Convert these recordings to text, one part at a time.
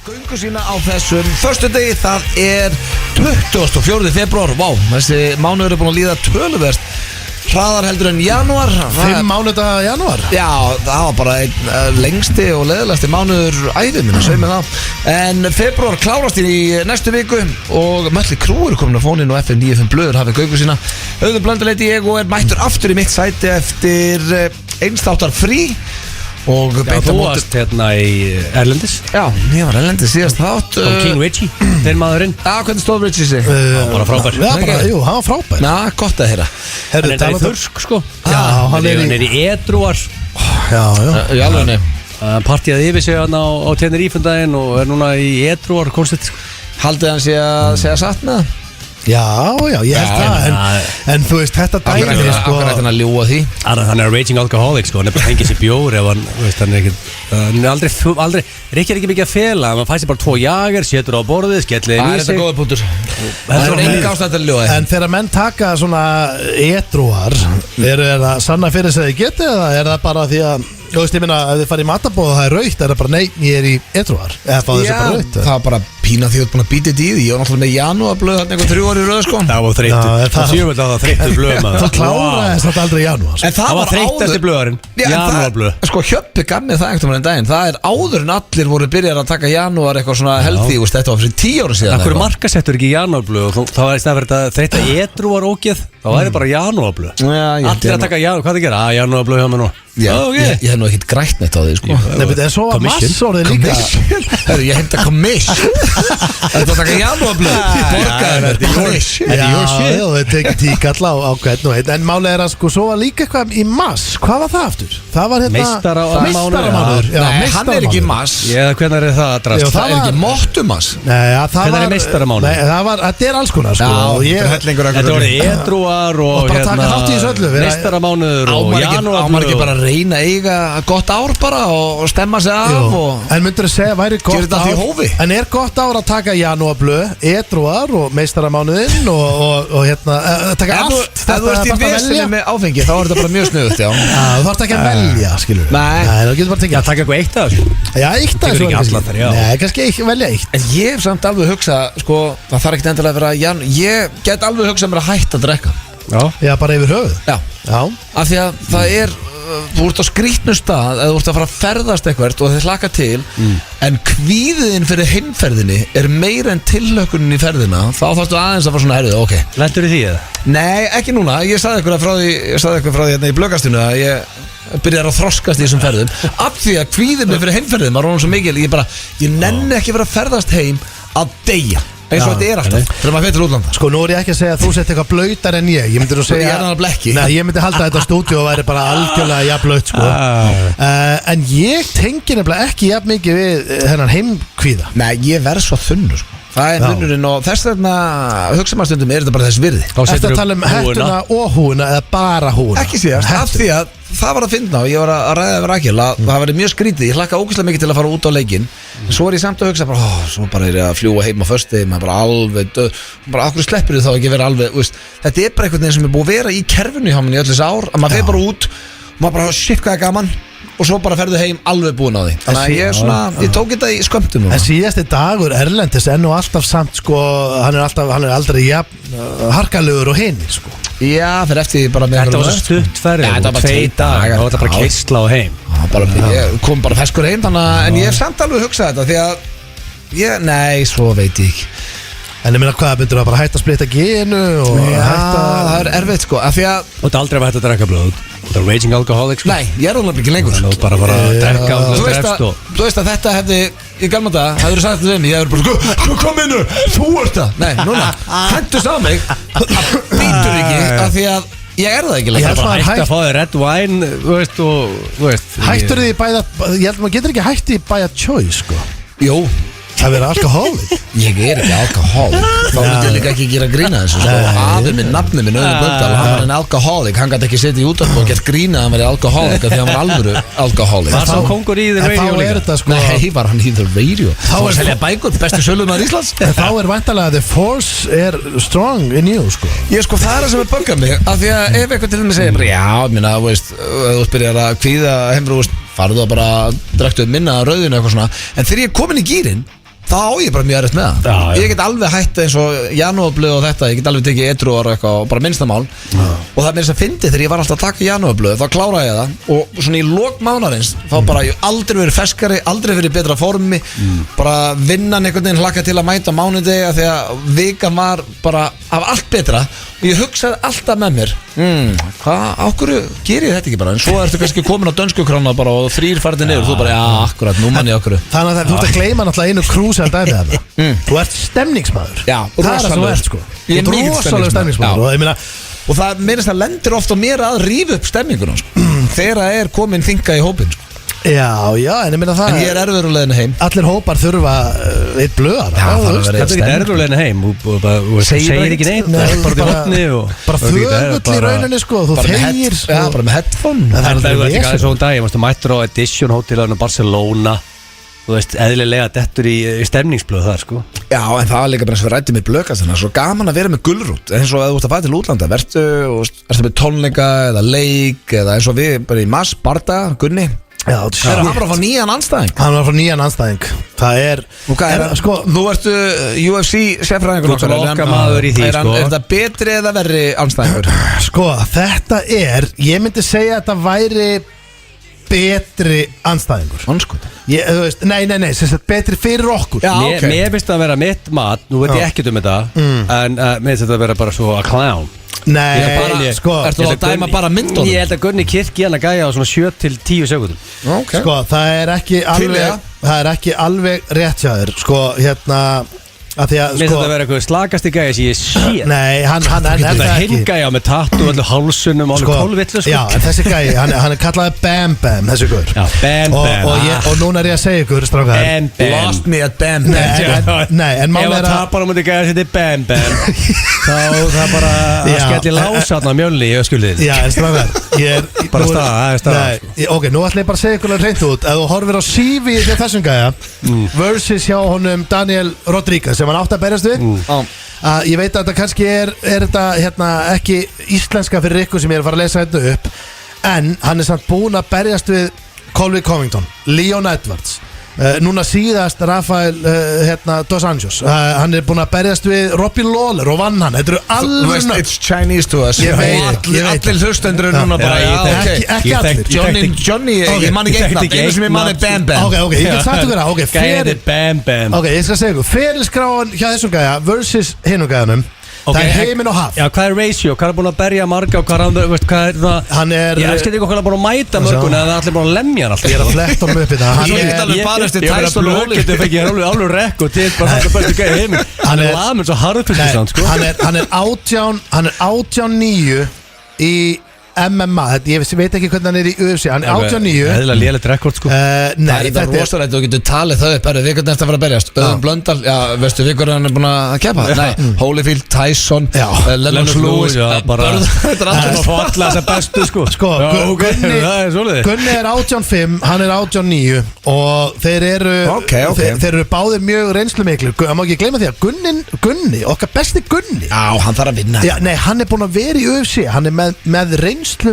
Göngu sína á þessum föstudegi, það er 24. febrúar. Vá, þessi mánuður er búin að líða töluvert hraðar heldur en janúar. 5 mánuða janúar? Já, það var bara einn lengsti og leðilegasti mánuður ævi minna, segir mig það. En febrúar klárast í næstu viku og Mötley Crüe er komin á fóninn og FM 95 Blöður hafið göngu sína. Auður Blönduleiti ég og er mættur aftur í mitt sæti eftir einstáttar frí. Og já, þú varst hérna í Erlendis. Já, ég var Erlendis síðast þátt Og King Richie, þeir maðurinn. Já, hvernig stóð Richie sig? Hann var bara frábær. Já, bara, jú, hann var frábær. Ná, gott að heyra. Hann er í þurrsk, sko. Já, hann er í edruar. Já, já. Í alvegni. Partíaði yfir sig hann á Tenerife-daginn og er núna í edruar, konstigt. Haldið hann sé að segja satt með það? Já, ég held það, en þú veist, þetta dæmi, sko. Akkur ætti hann að ljúa því? Hann er raging alcoholic, sko, hann er bara hengið sér bjór ef hann, veist, hann er aldrei, Rikki er ekki mikið að fela, hann fæst sér bara 2 jager, setur á borðið, skellir inn í sig. Það er góða punktur. Það er enga ástæð að ljúa því. En þegar menn taka svona edruar, eru það sanna fyrir sig að þið geti eða er það bara því að, þú veist, ég minna, ef þið farið í matabóð og það er raukt, er það bara nei, ég er í edruar, eða fá þessi bara raukt? Það var bara pína því að þú ert búin að býta þetta í því. Ég var náttúrulega með janúarblöð þarna einhver 3 ári í röð, sko. Það var þreyttu, sjöfjöld að það þreyttu blöð maður. Það kláraðist þetta aldrei í janúar. En það var þreytt eftir blöðarinn, janúarblöð. Sko, Hjöppi gaf mér það einhvern veginn daginn. Það er áður en allir voru byrjar að taka janúar eitthvað svona healthy, þetta var fyrir 10 ára síðan. Akkur markasettur ekki janúarblöð og það var í stað fyrir að þreytta edruar ógeð, þá væri bara janúarblöð. Allir að taka janúar, hvað það gera? Janúarblöð hjá mér nú. Ég hef nú ekkert grætt neitt á því, sko. En svo var massorðið líka. Ég heimta commission. Þetta að taka janúarblöð. Borgaður commission. Já, það tekið tíkall á hvern og einn. En málega er að sko, svo var líka eitthvað í mass. Hvað var það aftur? Það var hérna Meistaramánuður. Nei, hann er ekki mass. Hvernig er það að drast? Það er ekki mottumass. Hvernig er meistaramánuður? Nei, þetta er alls konar, sko. Þetta voru edruar og meistaramánuður og janúarblöð. Reyna eiga gott ár bara og stemma sig af En myndur þú segja að væri gott ár? En er gott ár að taka janúarblöð, edruar og meistaramánuðinn og hérna taka allt? Ef þú ert í vesinni með áfengi þá er þetta bara mjög snuðugt, já. Þú þarft ekki að velja, skilur. Nei, þú getur bara tekið. Já, taka eitthvað eitt af þessu. Já, eitt af þessu. Tekur ekki allar þar, já. Nei, kannski velja eitt. En ég hef samt alveg hugsað, sko, það þarf ekkert endilega að vera ég get alveg hugsað mér að hætta að drekka. Já, bara yfir höfuð. Já. Af því að það er þú ert á skrítnu stað eða þú ert að fara að ferðast eitthvað og þið hlaka til en kvíðin fyrir heimferðinni er meira en tillökunin í ferðina þá þarfstu aðeins að fara svona herrið, ok. Lendur í því eða? Nei, ekki núna, ég sagði eitthvað frá því hérna í blöggastinu að ég byrjar að þroskast í þessum ferðum af því að kvíðin mig fyrir heimferðin var svo mikil, ég nenni ekki að vera að ferðast heim að deyja eins og þetta er alltaf þegar maður fyrir útlanda. Sko, nú er ég ekki að segja að þú sett eitthvað blöytar en ég myndi nú segja ég er hann að blekki. Nei, ég myndi halda að þetta stúdíu væri bara algjörlega jafn blöyt, sko. En ég tengi nefnilega ekki jafn mikið við hennan heimkvíða. Nei, ég verð svo þunnur, sko. Það er munurinn og þess vegna hugsa maður stundum er þetta bara þess virði. Eftir að tala um hettuna og húna eða bara húna? Ekki síðast, af því að það var að finna og ég var að ræða við Rakel að það var mjög skrítið, ég hlakka ógeðslega mikið til að fara út á leikinn svo er ég samt að hugsa bara, svo bara er ég að fljúa heim á föstudegi, maður bara alveg döð, bara okkur sleppur þið þá ekki vera alveg, veist, þetta er bara einhvern veginn sem er búið að vera í kerfinu hjá manni í öll þessi ár, að maður fer bara út og maður bara shit hvað er gaman og svo bara ferðu heim alveg búin á því. Þannig að ég tók þetta í skömmtum. En síðasti dagur Erlendis er nú alltaf samt, sko, hann er aldrei harkalegur og hinn, sko. Já, fyrir eftir bara með þetta var svo stutt ferð, 2 dagar, það var bara keisla og heim. Ég kom bara feskur heim, en ég hef samt alveg hugsað þetta því að nei, svo veit ég ekki. En ég meina hvað, myndur það bara hætta að splitta genu og hætta... það er erfitt, sko, af því að... Og þetta aldrei var hægt að drekka blöð, þetta er raging alcoholic, sko. Nei, ég er alveg ekki lengur. Þú bara fara að drekka og það drefst og... Þú veist að þetta hefði, í gamla dag, hefur sagt þetta við mig, ég hefur bara, sko, kom innu, þú ert það. Nei, núna, hendust á mig, það býtur ekki, af því að ég er það ekki lengur. Bara hægt að fá þig red wine, þú veist. Hættur þið í bæða, ég held maður getur ekki hætt í bæða choice, sko. Jú. Það vera alkohólik. Ég er ekki alkohólik. Þá myndi ég líka ekki gera grína þessu, sko. Afi minn, nafni minn, Auður Blöndal, hann var en alkohólik. Hann gæti ekki setja í útvarp og gert grína að hann veri alkohólik af því hann var alvöru alkohólik. Var sá kongur í The Radio líka? Nei, var hann í The Radio. Þá var selja bækur, bestu sölumaður Íslands. Þá er væntanlega the force er strong in you, sko. Ég sko, það er það sem er böggað mig. Af því að ef eitthvað til þeim segir, já, minna, veist, þú byrjar að kvíða heimru, farðu það bara drektu minna rauðinu eitthvað svona. En þegar ég er komin í gírinn þá á ég bara mjög erfitt með það. Já. Ég get alveg hætt eins og janúarblöð og þetta, ég get alveg tekið edrúar og eitthvað og bara minnstamál. Og það er mér sem fyndi þegar ég var alltaf að taka janúarblöð, þá kláraði ég það og svona í lok mánaðarins þá bara ég aldrei verið ferskari, aldrei verið í betra formi, bara vinnan einhvern veginn hlakka til að mæta á mánudegi af því að vikan var bara af allt betra og ég hugsaði alltaf með mér á hverju gerir ég þetta ekki bara, en svo ertu kannski komin á dönskukrána bara og 3 farið niður og þú bara, já, akkurat, nú mann ég okkur. Þannig að þú ert að gleyma náttúrulega einu krúsal dæmi þarna. Þú ert stemningsmaður. Já, það er það sem þú ert sko. Ég er Þú ert mikill rosalega stemningsmaður. stemningsmaður og ég meina, Og það meirist að lendir oft á mér að rífa upp stemminguna sko. Þegar það er komin þinga í hópin sko. já, en ég meina það En ég er erfiður á leiðinu heim. allir hópar þurfa eitt blöðar. Já, það er verið. Þetta er ekki erfurlegin heim og segir ekki neitt. Nei, Það er bara út í hotni bara þögull í rauninni sko. Þú Bara með þegir Já, bara með headphone. Það er Það aldrei er ekki vesen. aðeins svona dag. Ég mástu mættur á Edition hótelinu Barcelona. Þú veist, eðlilega dettur í stemningsblöð þar sko. Já, en það var líka bara eins og við rættum með blökastana. Svo gaman að vera með gulrút. Eins og að þú ert að fara til útlanda, ertu með tónleika eða leik eða eins og við bara í Mass, Barda, Gunni. Já, Það er hann bara að fá nýjan anstæðing. Hann var frá nýjan anstæðing. Það er Og hvað er, sko, þú ertu UFC sérfræðingur Þú ert okkar maður í því, sko. Er þetta betri eða verri anstæðingur? sko, þetta er ég myndi segja að þetta væri betri anstæðingur. Vanskot. Þú veist, nei, sem sagt betri fyrir okkur. Já. ok. Mér finnst það að vera mitt mat. Nú veit ég ekkert um þetta. En mér finnst þetta að vera bara svo a clown. Nei, Ég er bara- sko, Ertu að dæma bara myndunum? Ég held að Gunni Kirk í hann að gæja á svona 7-10 sekundum. Ok. sko, það er ekki alveg það er ekki alveg rétt hjá þér. Sko, hérna að því að, Mér finnst þetta að vera eitthvað slagasti gæja sem ég sé. nei, hann er Þetta það er ekki. hingæja með tattu og öllu hálsunum og alveg kólvillu sko. já, en þessi gæi, hann er kallaði Bam Bam, þessi guður. Já, Bam Bam. og núna er ég að segja ykkur, strákar. Bam Bam. Lost me at Bam Bam. Nei, en Ef málið að er að tapar á mútið gæja sem þetta er Bam Bam þá það bara að Já. skelli lása á mjölni í öskuldið. já, en strákar, ég er Bara nú staða, það er staða, Nei, sko. ok, nú ætla ég bara að segja ykkur hreint út. Ef þú horfir á CV hjá þessum gæja versus hjá honum Daniel Rodríguez sem hann átti að berjast við. Ég veit að þetta kannski er þetta hérna ekki íslenska fyrir ykkur sem ég er að fara að lesa þetta upp, en hann er samt búinn að berjast við Colby Covington, Leon Edwards, núna síðast Rafael Dos Anjos, hann er búinn að berjast við Robbie Lawler og vann hann. Þetta eru Þú veist, alveg it's Chinese to us. Ég veit, Allir hlustendur eru núna bara, Já, já, ég ok. ekki Ég allir. þekki- Johnny, Ok, ég man ekki ég eitt þekki nafn, ekki einu sem ég eitt man er nafn. Bam Bam. Ok, ég get sagt ykkur það. Ok, Gæja þetta er Bam Bam. Ok, ég skal segja ykkur, ferilskráan hjá þessum gæja versus hinum gæjanum, það er heiminn og haf. Já, hvað er ratio? Hvað er búin að berja marga og hvað er það? Hann er Ég elskar ekki hvað er búin að mæta mörgun eða það er allir búin að lemja hann alltaf. Ég er að fletta honum upp í það. Hann Ég get er- alveg bara eftir Tyson Tyson og Holyfield. Holyfield fekk ég alveg rekku til bara það bestu gæði heiminn. Hann er lamin svo harðfylgis Nei, hann sko. hann er 18-9 í MMA. Ég veit ekki hvernig hann er í UFC. Hann er 18-9. Eðlilega lélegt rekord sko. Það Nei, er þetta þetta er rosarætt og getur talið það upp. Við hvernig eftir að fara að berjast. Öðum Blöndal, já, veistu við hvernig hann er búin að keppa? Nei, Holyfield, Tyson, Já. Lennox Lewis. já, bara Þetta er hann allir er að falla þess að bestu sko. Sko, Já, ok, Gunni- það er svolítið. Gunni er 18-5, hann er 18-9 og þeir eru Ok. þeir eru báðir mjög reynslumiklir. Það má ekki gleyma því að Gunni, okkar besti Gunni, Já, hann þarf að vinna. já, nei, hann er búinn að vera í UFC. Hann er með reynslu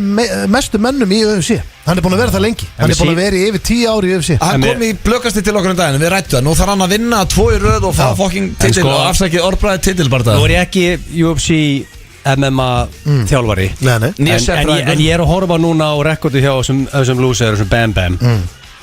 mestu mönnum í UFC. Hann er búinn að vera það lengi. Hann er búinn að vera í yfir 10 ári í UFC. Hann kom í blökasti til okkur um daginn. Við rættu það. Nú þarf hann að vinna 2 í röð og fá fucking titil sko- og afsækið orðbræðið titil bara Nú það. er ég ekki UFC MMA þjálfari Nei, nei. Nýja en sérfræðingur. ég er að horfa núna á rekordi hjá þessum loser, þessum Bam Bam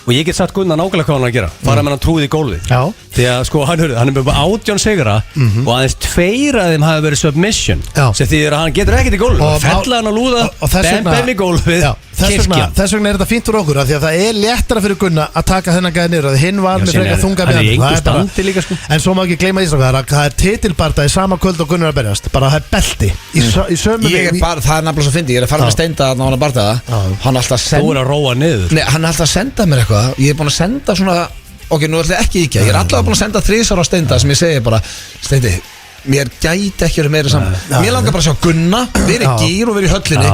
og ég get satt Gunnar nákvæmlega hvað hann er að gera fara með hann trúið í gólfið Já. því að sko hann er með 18 sigra og aðeins 2 af þeim hafi verið submission Já. sem því að hann getur ekkert í gólfið Og fella hann að lúða og þess Bam vegna- Bam í gólfið Já, kirkjan þess vegna er þetta fínt fyrir okkur af því að það er léttara fyrir Gunna að taka þennan gæði niður að hinn var Já, með síðan frekar er- þunga hann er í björn. engu Það er bara- standi líka, sko. En svo má ekki gleyma því að það er titilbarda í sama kvöld og Gunnar er að berjast, bara það er belti í sömu Ég er bara, það er nefnilega svo fyndi. Ég er að fara með Steinda að hann að barða það. Já. Hann er alltaf að þú senda. er að róa niður Nei, hann er alltaf að senda mér eitthvað. Ég er búin að senda svona. Ok, nú ætla ég ekki ekki. Ég er alltaf búin að senda 3 á Steinda sem ég segi bara, Steindi, mér gæti ekki verið meira saman. Mér langar bara að sjá Gunna, verið í gýr og verið í höllinni.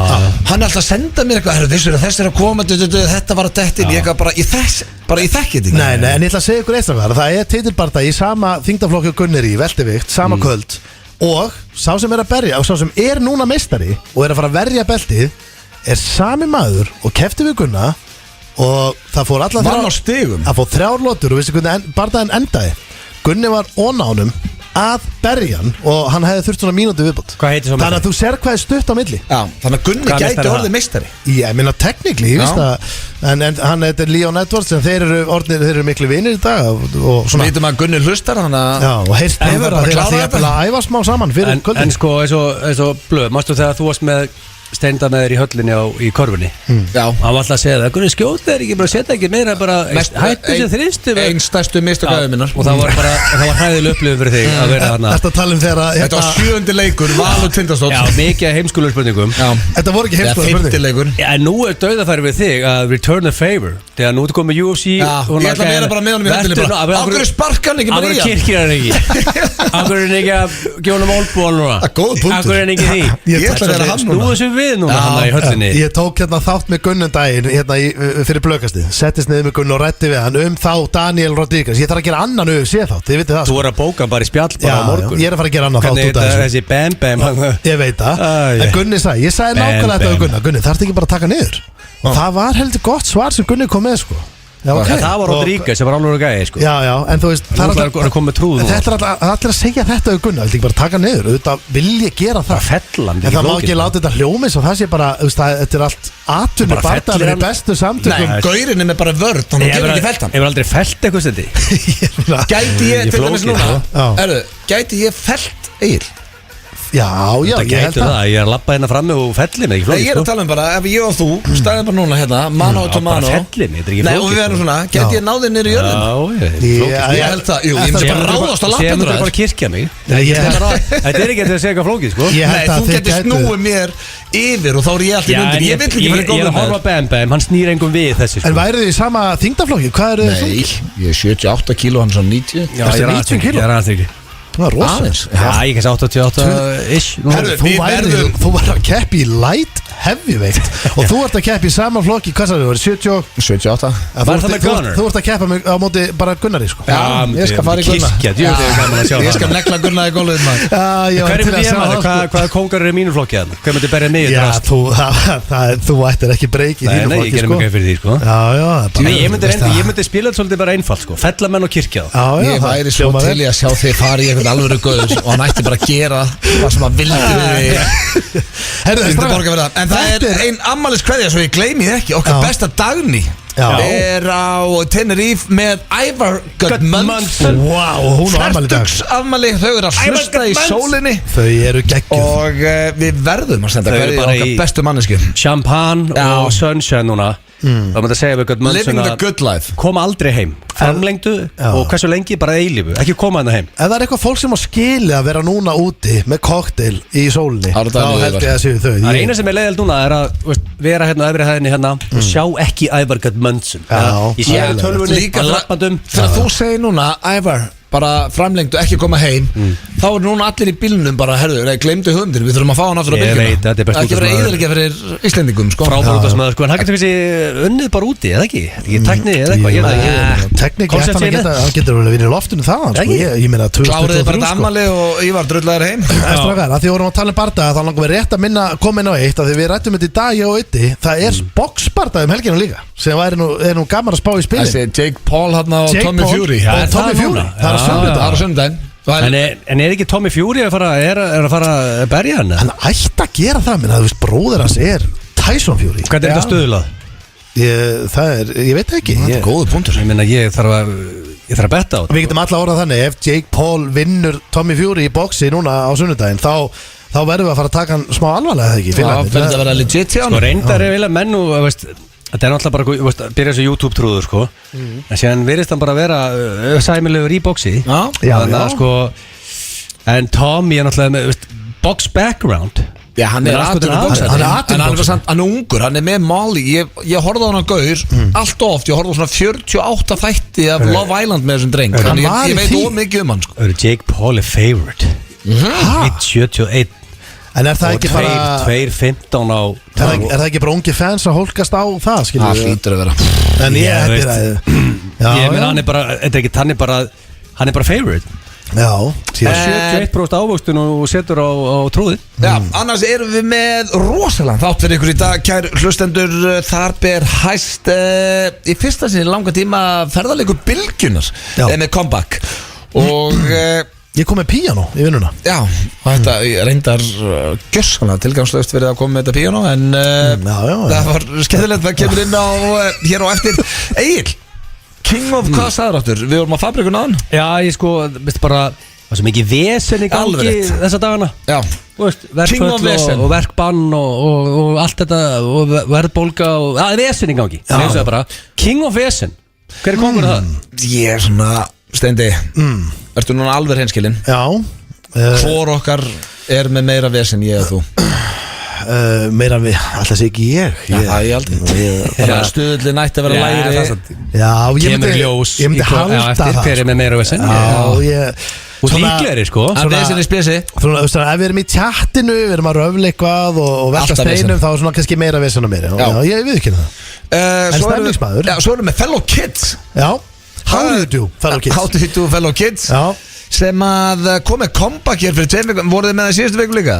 Hann er alltaf að senda mér eitthvað. Herru, vissur að þessi er að koma, þetta var að dettin. Ég er bara, ég þekki þetta ekki. Nei, en ég ætla að segja ykkur eitt það er titilbarda í sama þingdaflokki og Gunnar í veldivikt, sama kvöld og sá sem er að berja og sá sem er núna meistari og er að fara að verja beltið er sami maður og kefti við Gunna og það fór allar Vann á stigum. það fór 3 lotur og vissi hvernig bardaðin endaði. Gunni var ánánum að berja hann og hann hefði þurft svona mínútu viðbútt. Hvað heitir svo Þannig að þú sér hvað er stutt á milli. Já, þannig að Gunni Hvað gæti meistari orðið það? meistari. Ég meina technically, ég veist að en hann heitir Leon Edwards en þeir eru miklu vinir í dag og Við svona. vitum að Gunni hlustar, þannig að Já, og heyrst En hefur bara að þeir klára ætla þetta. jafnvel að æfa smá saman fyrir En kvöldin. sko, eins og blöð, mástu þegar þú varst með Steinda með þér í höllinni í korfunni Já. Hann var alltaf að segja það, Gunni skjóð þeir ekki bara setja ekki meira bara hættu sér þrýstu Einn stærstu mistökaðu minnar. Og það var hræðileg upplifun fyrir þig að vera þarna. Þetta tala þegar að Þetta var 7. leikur, Valur Tindastóll. Já, mikið heimskulur spurningum. Já. Þetta voru ekki Eða heimskoða 5. leikur. Já, en nú dauðafæri við þig að return the favor. Þegar nú er komið UFC Já, ég ætla að vera bara með honum í höndinni bara. Af hverju sparkar hann ekki bara í hann? Kirkir hann ekki? Af hverju er hann ekki að gefa hann olbúan núna? Góð punktur. Af hverju er hann ekki því? Ég ætla að vera hann núna. Nú þessu við núna hann í höllinni. Ég tók hérna þátt með Gunn daginn fyrir blökastið, settist niður með Gunn og rætti við hann þá Daniel Rodríguez. Ég þarf að gera annan UFC þátt, þið vitið það. Þú er að bóka bara í spjall bara á morgun. Ég er að fara að gera annan þátt Hvernig út af þessu. þessi bam Ég veit það, Æ, en Gunni sagði, ég sagði Bam, nákvæmlega þetta bam. við Gunna. Gunni, þarfst ekki bara að taka niður. Og það var heldur gott svar sem Gunni kom með sko. Já, ok. En það var Rodríguez sem var alveg gæði sko. Já, en þú veist, Nú ætlar að koma með trúð núna. þetta er allir að segja þetta við Gunna, vildi ekki bara taka niður, auðvitað vil ég gera það. Fellandi En það má ekki láta þetta hljómi svo það sé bara, þú veist, þetta er allt atvinni Bara fellir bardaður í hann- bestu samtökum. Nei, Gaurinn er með bara vörð, þannig að hann getur ekki felt hann. Hefur aldrei fellt eitthvað stendi? Ég meina- Gæti ég, Ég til dæmis flókið, núna, Já. gæti ég felt Egil? Já, Það ég held gætur það, ég er að labba hérna frammi og felli mig, ekki Nei, ég er flókið að tala um bara, ef ég og þú stæðum bara núna hérna, mano to mano. Bara felli mig, þetta er ekki Nei, og flókið við verðum svona, gæti ég náðið niður í jörðin? Já, Ég held það, jú, ég myndi bara ráðast á Sem lappirnar þú á bara þér. kirkja mig Nei, ég held Þetta er ekki að segja eitthvað flókið, sko Ég Nei, held að þú þið getur gætu- snúið mér yfir og þá er ég alltaf Já, undir. en Ég vil ekki fyrir Ég er góðum að horfa með. Bam Bam, hann snýr engum við þessi, sko En værið þið í sama þingdaflokki? Hvað eru þið Nei, ég er 78 kíló, hann er svona 90. Já, Ertu ég er 90 aðeins kíló? Ég er aðeins ekki Það er rosa Aðeins. Já, ég er kannski 88-ish Herðu, Þú við værið, verðum- þú var að keppi í light heavyweight og þú ert að keppi í sama flokki, hvað sagði þú, 70 78. Var það með Gunnar? Þú ert að keppa á móti bara Gunnari sko. Já, ég skal fara í Gunnar. Kirkja, djöfull er gaman að sjá Ég það. skal negla Gunnar í gólfið maður. Já, Hver er til að myndi ég sjá maður? það, sko. Hvaða kóngar eru í mínu flokki þarna? Hver myndi berja mig í Já, drast? þú ættir ekki breyki í Nei, þínu nei, ég flokki gerir sko. mig grein fyrir því, sko Já, bara- Nei, ég myndi veist reyndi, það. ég myndi spila þetta svolítið bara einfalt, sko Fellamenn og kirkja þá. Já, Ég væri svo hljómar vel. til í að sjá þig fara í einhvern alvöru guðs og hann ætti bara að gera það sem hann vildi við þig. Herðu, Vildi strákar, borga fyrir það. En það þetta er ein ammæliskveðja, svo ég gleymi þið ekki. Okkar Já. besta Dagný Já. er á Tenerife með Ivar Gudmundsson. Vá, og hún á afmæli í dag. Fertugs afmæli, þau eru að Ivar hlusta í Gudmundsson. sólinni Þau eru geggjuð. og við verðum að senda Þau eru hverju bara okkar í- bestu mannesku. Champagne Já. og sunshine núna Það myndi að segja við Gudmundsson Living the að good life. koma aldrei heim Framlengdu Já. og hversu lengi bara eilífu Ekki koma hérna heim Ef það er eitthvað fólk sem á skili að vera núna úti með kokteil í sólinni, Það er þá Daniel held ég Ivar. að séu þau. Það er eina sem er leiðild núna er að veist, vera hérna á öfri hæðinni hérna og sjá ekki Ivar Gudmundsson Já, Ég sé það er það tölvunni Líka að þegar lappandum þegar þú segir núna Ivar, bara framlengdu, ekki koma heim þá er núna allir í bílnum bara, herðu, nei, gleymdu hugmyndir, við þurfum að fá hann aftur á Ég bylgjuna. veit, þetta er besti Ekki vera útvarpsmaður. eðalega fyrir Íslendingum, sko. Frábúrúta sem að sko En hann getur kannski unnið bara úti, eða ekki? Þetta er ekki tækni eða eitthvað, ég veit ekki Teknik, Konceptið hann getur vel að vinna í loftinu þaðan sko. Ekki? Ég meina Kláriði bara 2023 þetta sko. ammali og Ívar drullæðir heim. Strákar, að því vorum að tala um bardaga þá langum við rétt að koma inn á eitt að því við rættum þetta í dag ég og Ötti, það er boxbardaga um helginu líka sem er nú gaman að spá í spilin. Þessi Jake Paul hann og Jake Tommy Paul. Fury. Já, er og Tommy það Fury, núna? það er á Já, sunnudag. Það er á sunnudaginn. En er ekki Tommy Fury að fara að berja hann? Hann ætti að gera það, minna, þú veist, bróðir hans er Tyson Fury. Hvernig er þetta stuðlað? Ég veit ekki. Það er góðu punktur. Ég meina, ég þarf að betta á þetta Við getum alla orðað þannig, ef Jake Paul vinnur Tommy Fury í boxi núna á sunnudaginn þá verðum við að fara að taka hann smá alvarlega þegar ekki, Já, félagarnir. fyrir þetta að vera legit hjá Sko hann. reyndar er vilja menn og veist, þetta er náttúrulega bara veist, byrja þessu YouTube trúður sko en síðan virðist hann bara vera sæmilegur í boxi Já. Þannig að sko en Tommy er náttúrulega með veist, box background Já, hann er Hann er atvinnuboksari. hann er En hann er atvinnuboksari. samt- hann er ungur, hann er með Molly. Ég horfði á hann á gaur allt of oft, ég horfði á svona 48 þætti af Love Island með þessum dreng. Hann Þannig var í ég veit því. ómikið um hann, sko. Jake Paul er favorite 1.71 En er það og ekki bara 2.15 á Er það ekki bara ungi fans að hólkast á það, Það skiljum hlýtur að vera. En ég Ég hætti veist. það Ég meina hann er bara, þetta er ekki, hann er bara favorite Já, síðan 71% ávöxtun og setur á trúði Já, annars erum við með rosalega þátt fyrir ykkur í dag, kær hlustendur. Þar ber hæst í fyrsta sinni langa tíma ferðarleikur Bylgjunar Já. með comeback Og Ég kom með píano í vinnuna. já, og þetta reyndar gjörsanlega tilgangslaust verið að koma með þetta píano. En já. það var skemmtilegt. Það kemur inn á hér á eftir. Egil, King of hvað sagður áttur? Við vorum á fabrikun á hann. Já, ég sko, veist bara það er svo mikið vesen í Alveg gangi rétt. þessa dagana. Já, Þú veist, King of verkföll vesen. og verkbann og allt þetta og verðbólga og það er vesen í gangi. Það er eins og það bara King of vesen. Hver er kongur það? ég er svona Steindi, ertu núna alveg hreinskilinn? Já. Hvor okkar er með meira vesen, ég eða þú? Meira við, alltaf sé ekki ég. Ég aldrei. Þannig að stuðullin ætti að vera lægri. Já, ég Kemur myndi, ljós ég myndi halda eftir það. hver er með meira vesen. Já, ég... Og líklegri sko. Að vesen í spesi. Svona, þú veist, ef við erum í tjattinu, við erum að röfla eitthvað og velta Alltaf vesen. steinum, þá er svona kannski meira vesen á mér. Já, ég við ekki það. Svo stemningsmaður. erum við með fellow kids. Já, how do you do, fellow kids? How do you do, fellow kids? Já, Sem að kom með comeback hér fyrir 2 vikum. Voruð þið með það í síðustu viku líka?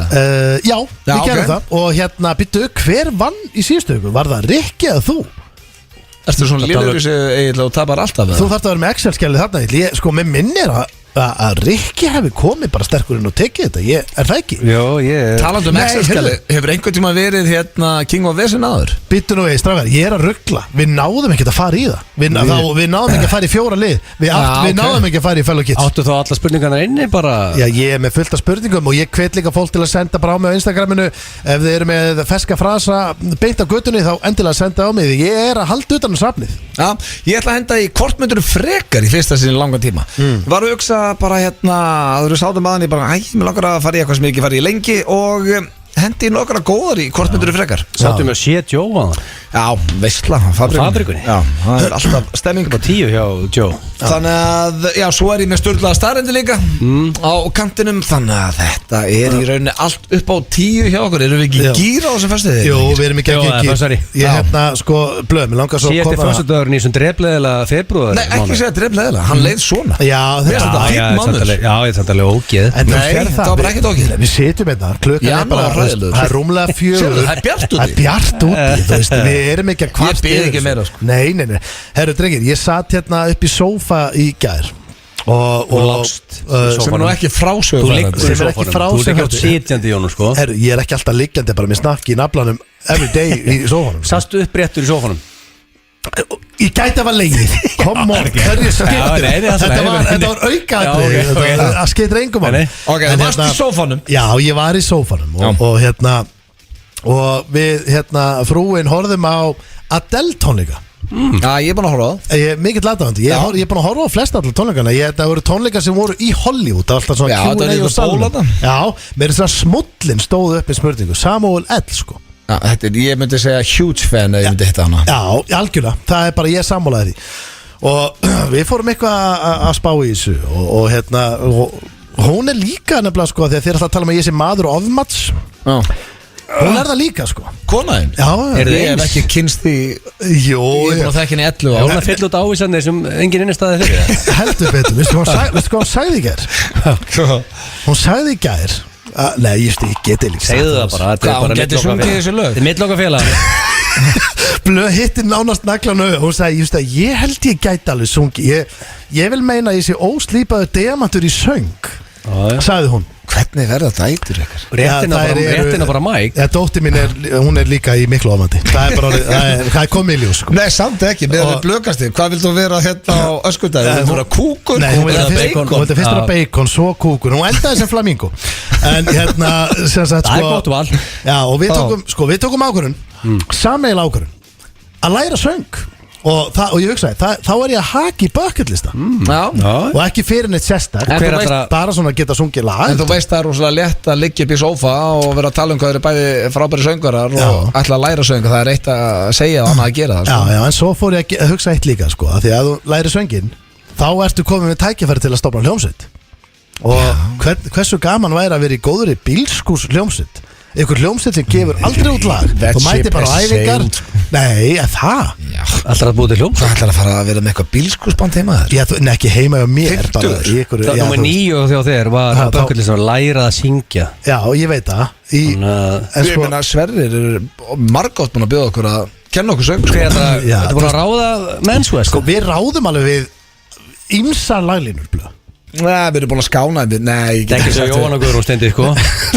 já, við ok. gerum það. Og hérna, byttu, hver vann í síðustu viku? Var það Rikki eða þú? Ertu svona lífur og tapar alltaf Þú þarft að vera með Excel-skjalið þarna Egill. Sko, með minnir að Rikki hefði komið bara sterkur inn og tekið þetta er það ekki? Jó, ég Talandi um Nei, Excel-skjali, hefur einhvern tíma verið hérna King of Vesen áður? Byttu nú strákar, ég er að ruggla. Við náðum ekkert að fara í það. Við náðum ekki að fara í 4 lið. Við ok. náðum ekki að fara í fellow kids. Áttu þá alla spurningarna inni bara. Já, ég er með fullt af spurningum og ég hvet líka fólk til að senda bara á mig á Instagraminu. Ef þið eru með ferska frasa beint á götunni, þá endilega senda á mig. Ég er að halda utan um safnið. Já, ég ætla að henda í kortmyndur frekar í fyrsta sinni langan tíma. Var að hugsa bara hérna, að þú eru sátum aðan ég bara, mér langar að fara í eitthvað sem ég ekki farið í lengi og hendi í nokkra góðar í kortmyndur frekar. Sáttum við að sé Joe á það. Já, veistla, Fabrikunni? Já, það er alltaf stemming Bara 10 hjá Joe. Þannig að, já, svo er ég með sturlaða staðreyndir líka á kantinum. Þannig að þetta er í rauninni allt upp á 10 hjá okkur. Erum við ekki Já. gíra á þessum fyrstu? Jú, við erum ekki Jó, það er ekki föstudagurinn. Ég hérna, sko, blöð, mér langar svo Sé að þetta föstudagurinn í svona drefleðilega februar. Nei, ekki segja drefleðilega, hann leið svona. Já, Mér finnst þetta Já, fínn ég mánuður. er samt alveg ógeð. En þú Nei, sér það var bara ekkert ógeðlegt. Við sitjum hérna, klukkan er bara Janúar hræðilegur. það er rúmlega 4. Sérðu, það er bjart úti. Það er bjart úti, þú veist, við erum ekki að kvart bið ekki meira, sko. Nei, herru drengir, ég satt hérna upp í sófa í gær og lágst í Sem er nú ekki frásögur. Þú liggur sem í er ekki sófanum. frá Þú sem liggur þetta. sitjandi í honum sko. Herru, ég er ekki alltaf liggjandi bara með snakki í naflanum every day í sófanum. Sastu uppréttur í sófanum. Ég gæti að var leið. Come on, hverju Já, skiptir nei, það er Þetta nei, var nei. aukaðri Já, ok. Það skiptir engum Nei, nei. Ok, þú varst í sófanum. Já, ég var í sófanum og hérna og við hérna frúin horfðum á Adele tónleika. Já, ég er búin að horfa á það. Ég er mikill aðdáðandi. Ég er búin að horfa á flesta allir tónleikana. Það voru tónleikar sem voru í Hollywood. Það var alltaf svona Já, þetta var Q&A í og salnum. ból þarna. Já, mér er svona smullin stóð upp í spurningu Samuel L, sko. Já, þetta er, ég myndi segja huge fan ef ég myndi hitta hana. Já, algjörlega. Það er bara ég sammálaði því. Og við fórum eitthvað að spá í þessu og hérna og hún er líka nefnilega, sko, þegar þið er alltaf að tala um að ég sé maður og ofmats. Já. Hún er það líka, sko. Konaðinn? Já, Er Ég hef ekki kynst því. Jú, Ég er búin að þekka henni í 11 Hún ára. að fylla út ávísanir sem engin innistæði fyrir það. heldur betur. Veistu hvað hún sagði í gær? Hún sagði í gær nei, ég geti líka Segðu það bara. Þetta er Hvað, hún bara geti sungið þessi lög? Þetta er mittloka félag. Blöð hitti nánast naglanu. Hún sagði, ég held ég gæti alveg sungi. Ég vil meina að ég sé óslípaður diamantur í söng, sagði hún. Hvernig verða dætur ykkur? Réttina bara mæk. Dóttir mín hún er líka í miklu ofandi. Það er bara, það er komið í ljós, sko. Nei, samt ekki, með við blökastir. Hvað vildu vera hérna á öskudagi? Vildu vera kúkur? Nei, hún eða vildi fyrst vera bacon, svo kúkur. Hún endaði sem flamingo. En hérna, sem sagt, Það er gott val. Já, og við tókum ákvörðun, sameil ákvörðun, að læra söng. Og ég hugsaði, þá er ég að haki í bucketlista. Já. Og ekki fyrir neitt sérstak. Hver allra- Bara svona að geta sungið lag. En þú veist það er rosalega létt að liggja upp í sófa og vera að tala um hvað eru bæði frábæri söngarar og ætla að læra sönga. Það er eitt að segja og annað að gera það, sko. Já, en svo fór ég að hugsa eitt líka, sko, að því að þú læri söngin, þá ertu komið með tækifæri til að stofna hljómsveit. Og hversu gaman væri að vera í góðri bílskús hljómsveit. Einhver hljómsveit sem gefur aldrei út lag. Þú mæti bara á æfingar. Nei, það. Alltaf að búið til hljóm. Hvað ætlar að fara að vera með eitthvað bílskúsband heima þér? Nei, ekki heima hjá mér. Fimmtugur? Það nummer 9 og þjó þeir var þá- bökkulist að læra að syngja. Já, ég veit það. Þannig að- En Ég sko, meina Sverrir er margótt búin að bjóða okkur að kenna okkur söng, Hver er sko. það? Já, Þetta er búin að ráða mennsvest. við ráðum alveg við ýmsar laglínur, blöð. Nei, við erum búin að skána þetta. Nei, ég get Ekki svo sagt Jóhann og Guðrún stendi sko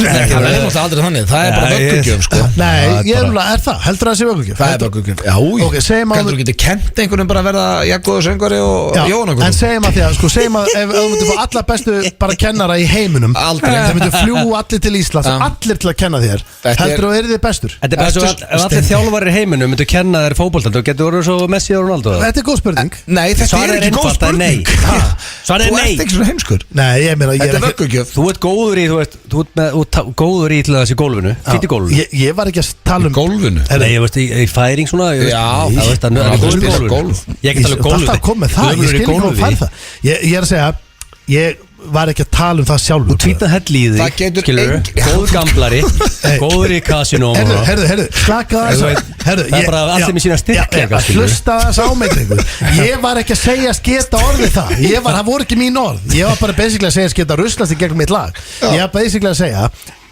það er náttúrulega aldrei þannig. Það er bara Nei, vöggugjöf sko. Nei, ég er það, heldur það að sé vöggugjöf? Það er vöggugjöf, já Ok, segjum að- Heldur þú getur kent einhvernum bara að verða jafngóður söngvari og Já, Jóhann og en Guðrún? segjum að því að, sko, segjum að ef þú myndir fá alla bestu bara kennara í heiminum Aldrei. þeir myndir fljúa allir til Íslands Já. allir til að kenna þér Þetta er- heldur þú að þið bestur? Þetta er bara svo Bestu ef allir þjálfarir í heiminum myndu kenna þér fótbolta þú getur orðið svo Messi og Ronaldo Þetta er góð spurning Nei, þetta Svarið er er ekki góð einfalt, það er spurning nei. Ha? Svarið er Þú nei. ert ekki svona heimskur Nei, ég meina, ég Þetta er er ekki vöggugjöf Þú ert góður í, þú ert góður í til þessi gólfinu Fýtt í gólfinu Ég var ekki að tala um Gólfinu Herri, Nei, ég veist, í færing svona Já. það veist, hann er Já, góður í þú spilar gólfinu golf. Ég get alveg Þú gólfið ert alltaf að koma með það, ég skil ekki hvað þú fær það Ég er að segja, ég var ekki að tala um það sjálfur Tvítað hell í Það þig, getur skilur engin- Góður gamblari, góður í kasinóm Herðu, slaka Þú það veit, það er bara allir með sína styrkleika, skilur. Hlusta þess á mig drengur. Ég var ekki að segja sketa orðið það voru ekki mín orð Ég var bara basically að segja sketa ruslast í gegnum mitt lag Ég var basically að segja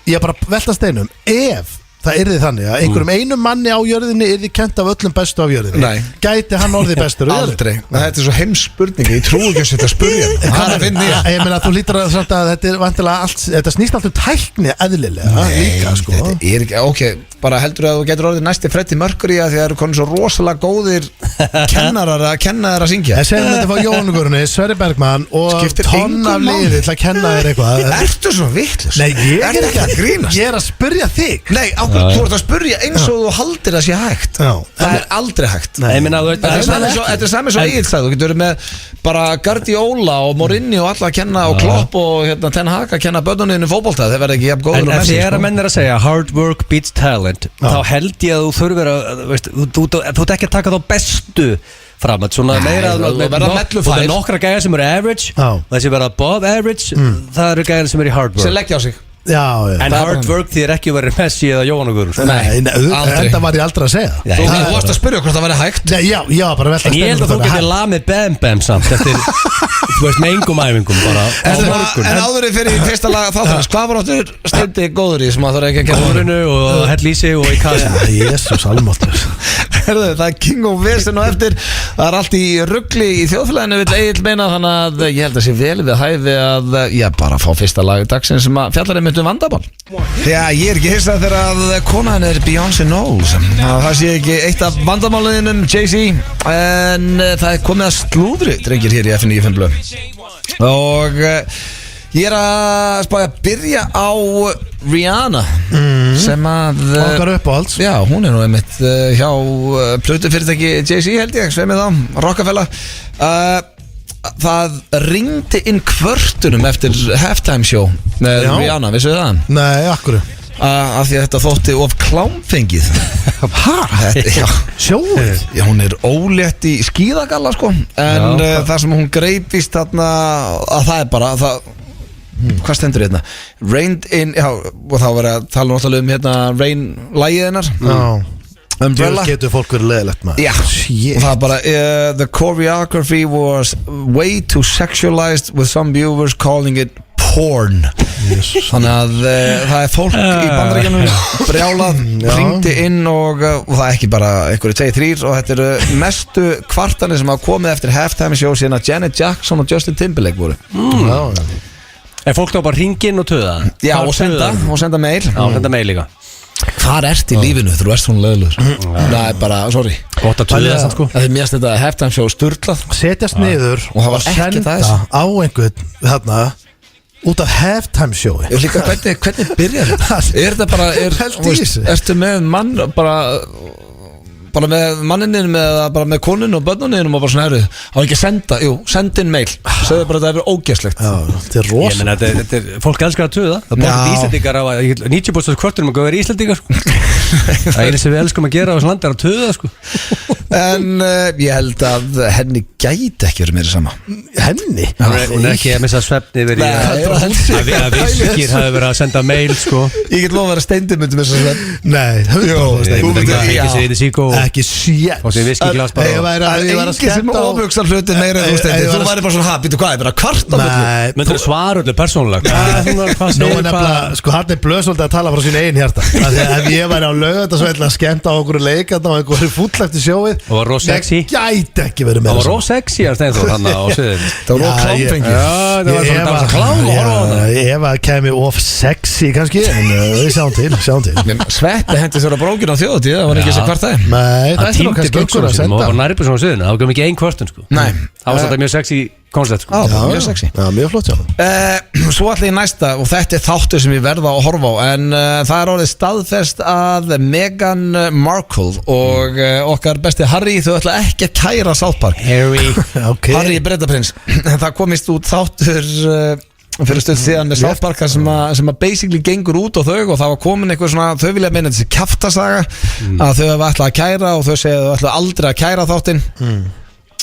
Ég var bara að velta steinum Ef það yrði þannig að einhverjum einum manni á jörðinni yrði kent af öllum bestu af jörðinni Nei. Gæti hann orðið bestur á jörðinni? Aldrei, þetta er svo heims spurning Ég trúi ekki að setja að spurja Það er finn ég Ég meina þú lítur að sagt að þetta er vantilega allt Þetta snýst allt um tækni eðlilega líka sko Þetta er ekki, ok, bara heldur að þú getur orðið næsti Freddie Mercury að því að það eru konið svo rosalega góðir kennarar að kenna þér að syngja Ég segjum þetta frá Jónugurni, Sverri Bergmann og Skiptir tonn af engu máli. liði til að kenna þér eitthvað Ertu svona vitlaus? Nei, ég er Ertu ekki að grínast? Ég er að spyrja þig Nei, ákveð, þú ert að spurja eins og þú haldir að sé hægt Já. Það er aldrei hægt Nei, ég meina, þú veit, Þetta er það sami er svo- þetta er sami svo Egil sagði Þú getur verið með bara Guardiola og Mourinho og alla að kenna og Klopp og hérna, Ten Hag að kenna börnunniðinu fótbolta þeir verða ekki jafn góður En og Messi þegar sko. að menn er að segja hard work beats talent þá held ég að þú þurfir að þú ert ekki að taka þá bestu fram að svona meira þú verður að mellufær. og það er nokkra gæjar sem eru average Já. og þessi verða above average það eru gæjar sem eru í hard sem work leggja á sig Já, já en það er hard bara- work því er ekki verið Messi eða Jóhann og Guðrún Nei, aldrei. þetta var ég aldrei að segja Já, Þú Það er- varst að spurja hvort það væri hægt Nei, já, bara velta en ég held að þú steinum getur lamið Bam Bam samt eftir þú veist með engum æfingum bara á morgun En áður fyrir í fyrsta laga þáttanins Hvað var áttur steindi góður í sem að þú er ekki að kenna Gólfinu og hell í sig og í kassin Jésús, almáttur Herðu, það er King of Vesen og eftir Það er allt í ruggli í þjóðfélaginu vill Egil meina þannig að ég held að sé vel við hæfi að já, bara fá fyrsta lag dagsins sem að fjallar einmitt um vandamál Já, ég er ekki hissað þegar að konan er Beyoncé Knowles að það sé ekki eitt af vandamáliðinum Jay-Z en það er komið að slúðri drengir hér í F95 blöð og ég er að spája að byrja á Rihanna sem að Okkar uppáhalds já, hún er nú einmitt hjá plötufyrirtæki Jay-Z held ég, sveið mig þá Rockefeller það ringdi inn kvörtunum eftir halftime show með Já. Rihanna, vissu það? Nei, akkur Af því að þetta þótti of klámfengið Hæ? Já, Sjóið? já, hún er ólétt í skíðagalla sko en Já. það sem hún greipist þarna að það er bara það, hvað stendur hérna? Rained in, já, og þá var að tala náttúrulega um hérna Rain lagið hennar Já Umbrella Þú getur fólk verið leðilegt maður Já, og það er bara the choreography was way too sexualized with some viewers calling it porn Þannig að það er fólk í Bandaríkjunum brjálað, hringdi inn og það er ekki bara einhverju 2-3 og þetta eru mestu kvartanir sem hafa komið eftir halftime show síðan að Janet Jackson og Justin Timberlake voru er fólk þá bara hringinn og töða Já, og senda mail já, senda mail líka Hvar ert í lífinu? Þú ert svona löðlur Það er bara, sorry gott að töða það sko Það er mjög þetta halftime show sturlað Setjast niður Og það var ekkert að senda þessu. á einhvern þarna út af halftime showi Ég líka, hvernig byrjar þetta? Er þetta bara, Pældu í þessu. ertu með mann bara með mannininn bara með konun og börnuninn og bara svona herru á ekki að senda, senda inn mail segðu bara að það er ógeðslegt Já, þetta er ég rosa meina þetta er fólk elskar að töða það bókið Já. Íslandingar á 90% kvartunum að vera Íslandingar sko. það er eins sem við elskum að gera á þessu landi er að töða sko. En ég held að henni gæti ekki verið meira sama Henni? hún er ekki að missa svefni yfir í Nei, að vissir hafi verið að senda mail sko. Ég get lofa að vera steindi myndum þess að Nei, ég myndi 100% ekki Já. segja þetta síkó Ekki sétt Og þið viskiglas bara Ég væri að enginn sem skemmta á ofhugsar hluti meira en þú Steindi. Þú væri bara svona, býtu hvað, ég bara kvart á fullu. Nei, Myndir svara öllu persónulega Nú er nefnilega, sko hann er blöðsvöldið að tala frá sín eigin hjarta Ef ég væri á Laugardalsvelli að skemmta á okkur leikanda og einhverju fúll eftir sjóið Og var rosa sexy. Ég gæti ekki verið með Það var rosa sexy að Steinþór hann á sviðinu Það var klámfengi. Já, það var svona dansa klám og horfa á það Ef að kemi of sexy kannski En við sjáum til Sveppi hendi sér á brókinu á þjóðatíð. Það var ekki sér hvart það. Nei, það Hann er nú týndi kannski einhver buksunum að sínum og senda var nærri buksunum á sviðinu Það var ekki ein kvörtun sko Nei. Það var þetta mjög sexy koncept sko Já, mjög sexy. Já, mjög flott já Svo ætla ég næsta og þetta er þáttur sem ég verða að horfa á en það er orðið staðfest að Meghan Markle og okkar besti Harry þau ætla ekki að kæra South Park. Harry Ok Harry Bretaprins. Það komist út þáttur fyrir stöld síðan með South Park sem að basically gengur út á þau og það var komin eitthvað svona, þau vilja meina þessi kjaftasaga að þau hafa ætlað að kæra og þau segja þau ætla aldrei að kæra þáttinn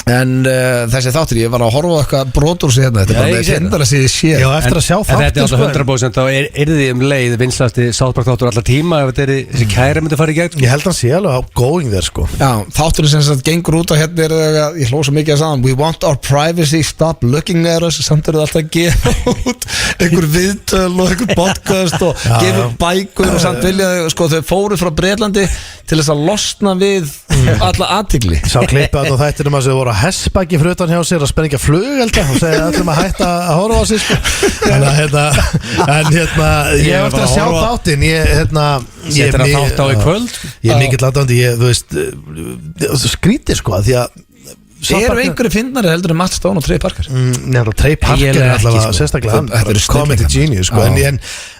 en þessi þáttur, ég var að horfa á eitthvað brotur sér hérna, þetta er bara ég með sé tindar að sé þið Já, eftir að sjá En þetta er þáttin alltaf 100% þá er þið leið vinslasti South Park þáttur allar tíma ef þetta er þessi kæra myndi fara í gegn Ég held að hann sé alveg á going there sko Já, þátturinn sem sagt gengur út á hérna er að ég hló svo mikið að saman We want our privacy, stop looking at us samt eru alltaf að gefa út einhver viðtöl og einhver podcast og gefa út bækur og samt vilja sko þau fóru frá Bretlandi til þess að losna við alla athygli Sá klippi að þættinum að þau voru að hessbæki fyrir utan hjá sér að sprengja flugelda og segja öllum að hætta að horfa á sig sko. Þannig að ég hef eftir að sjá þáttinn ég Settir að þátt á í kvöld Ég er mikill aðdándi þú veist skrítið sko því að Eru einhverju fyndnari heldur en Matt Stone og Trey Parker? Trey Parker er Eiginlega ekki, allavega sko. sérstaklega Þetta eru comedy snillingar. genius sko.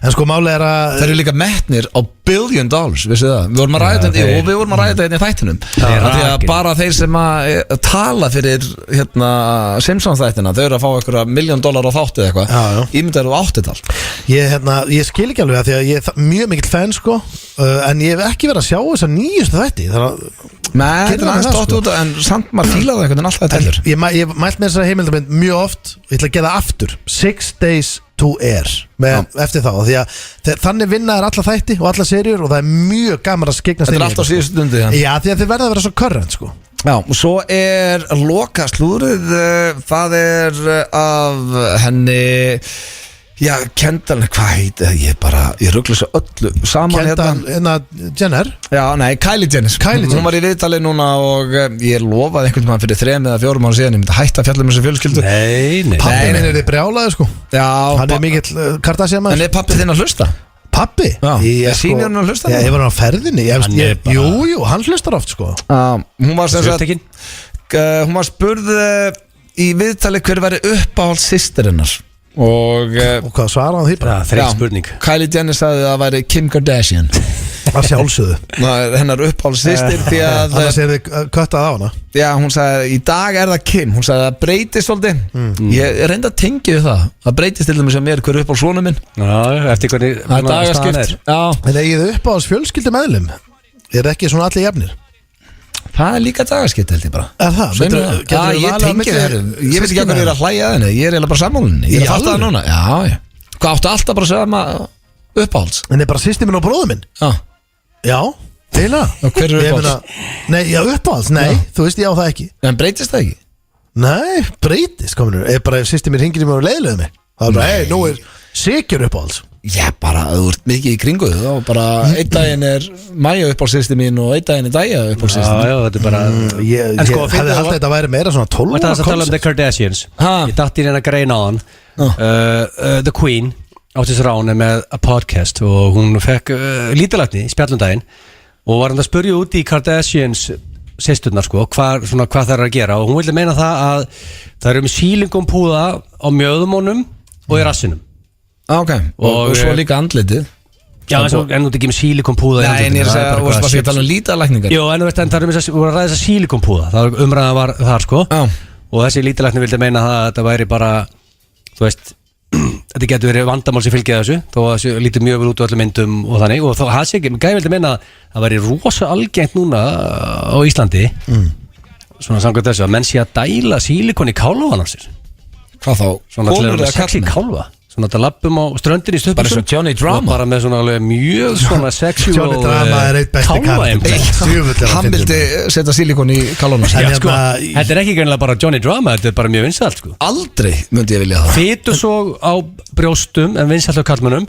en sko máli er að Það eru líka metnir á $1 billion, vissu það? Við vorum að ræða þetta og við vorum að ræða þetta í þættinum Af því að bara þeir sem að tala fyrir Simpsons þættina þau eru að fá einhverja $1 million á þáttið eitthvað Ímyndar og áttital ég skil ekki alveg að því að ég er mjög mikill fan sko en ég hef ekki verið að sjá þess að nýjustu þætti Nei, þetta er aðeins stótt út en samt maður fílaði eitthvað en alltaf þetta heldur Ég mælt með þessari heimildamind mjög oft og ég ætla að gera það aftur 6 Days to Air eftir þá því að þannig vinna er alla þætti og alla serjur og það er mjög gaman að skegnast Þetta er alltaf síðustu stundi Já, því að þið verða að vera svo current sko Já, og svo er loka slúrið það er af henni Já, Kendall, hvað heiti það? Ég ruggla svo öllu saman Kendall, Jenner Já, nei, Kylie Jenner Hún var í viðtali núna og ég lofaði einhvern veginn fyrir 3 eða 4 mánu síðan ég myndi hætta að fjalla um þessu fjölskyldu Nei Pappin er þið brjálaði sko Já, hann er mikill Kardashian maður En er pappi þinn að hlusta? Pappi? Já, sýnir hann að hlusta? Ég var á ferðinni Jú, hann hlustar oft sko Hún var sem sagt Hún var spurð í viðtali hver væri uppáhalds systirinnar Og hvað svaraði hann því bara? Þreytt spurning Kylie Jenner sagði að það væri Kim Kardashian Það sjálfsögðu Hennar uppáhalds systir því að Annars er þið köttað á hana Já, hún sagði, í dag er það Kim Hún sagði að það breytist svolítið Ég reynda að tengja við það breytist til dæmis að mér hver uppáhalds svona minn Já, eftir hvernig Það er dagaskipt En eigið upp á þess fjölskyldu meðlum Er ekki svona allir jafnir? Það er líka dagaskipt held ég bara Er það? Ég tengi það Ég veit ekki að hvað ég er að hlæja að henni Ég er eiginlega bara sammálunni Ég er að fatta það núna Já. Hvað áttu alltaf bara að segja maður uppáhalds? En er bara sýsti minn og bróður minn? Já, eiginlega Og hver er uppáhalds? Nei, já, uppáhalds, nei, þú veist ég á það ekki En breytist það ekki? Nei, breytist, kominur Er bara ef sýsti minn hringir í mig og leiðilega mig Það er bara, hei, nú er Sigur uppáhalds Já, bara, þú ert mikið í kringu þá bara, einn daginn er Maja uppáhaldssystir mín og einn daginn er Dæja uppáhaldssystir mín Já, þetta er bara Ég En sko, hefði haldið að þetta væri meira svona 12 Þetta er að tala um The Kardashians Ég datt í hérna greina á hann The Queen átti sér á henni með a podcast og hún fekk lítilætni í spjallundaginn og var hann að spurja út í Kardashians systurnar sko, hvað það er að gera og hún vildi meina það að það eru með sílingumpúða á mjöðumónum og í rassinum Ok, og svo líka andlitið Já, en þú ert ekki með sílikompúða Nei, en ég er að segja, þú veist að tala um lítalækningar Jó, en það er að ræða þessa sílikompúða Það umræða var þar sko Og þessi lítalækni vildi meina það að þetta væri bara Þú veist Þetta getur verið vandamál sem fylgja þessu Þó að þessu lítið mjög vel út á öllum myndum og þannig Og það sé ekki, gæði vildi meina að það væri rosa algengt núna á Íslandi Svona samkvæmt þessu að menn sé að dæla sílikon í kálvan á sér Hvað þá? Svona til að vera sexy kálva svona þetta lappum á ströndin í Bara stöpusum svo Johnny Drama. og bara með svona alveg mjög svona sexual Johnny Drama er eitt besti kall. Hann vildi setja silikon í kallónu En sko, hérna- þetta er ekki greinlega bara Johnny Drama, þetta er bara mjög vinsælt sko. Aldrei myndi ég vilja það Fitusog á brjóstum en vinsælt á kallmönnum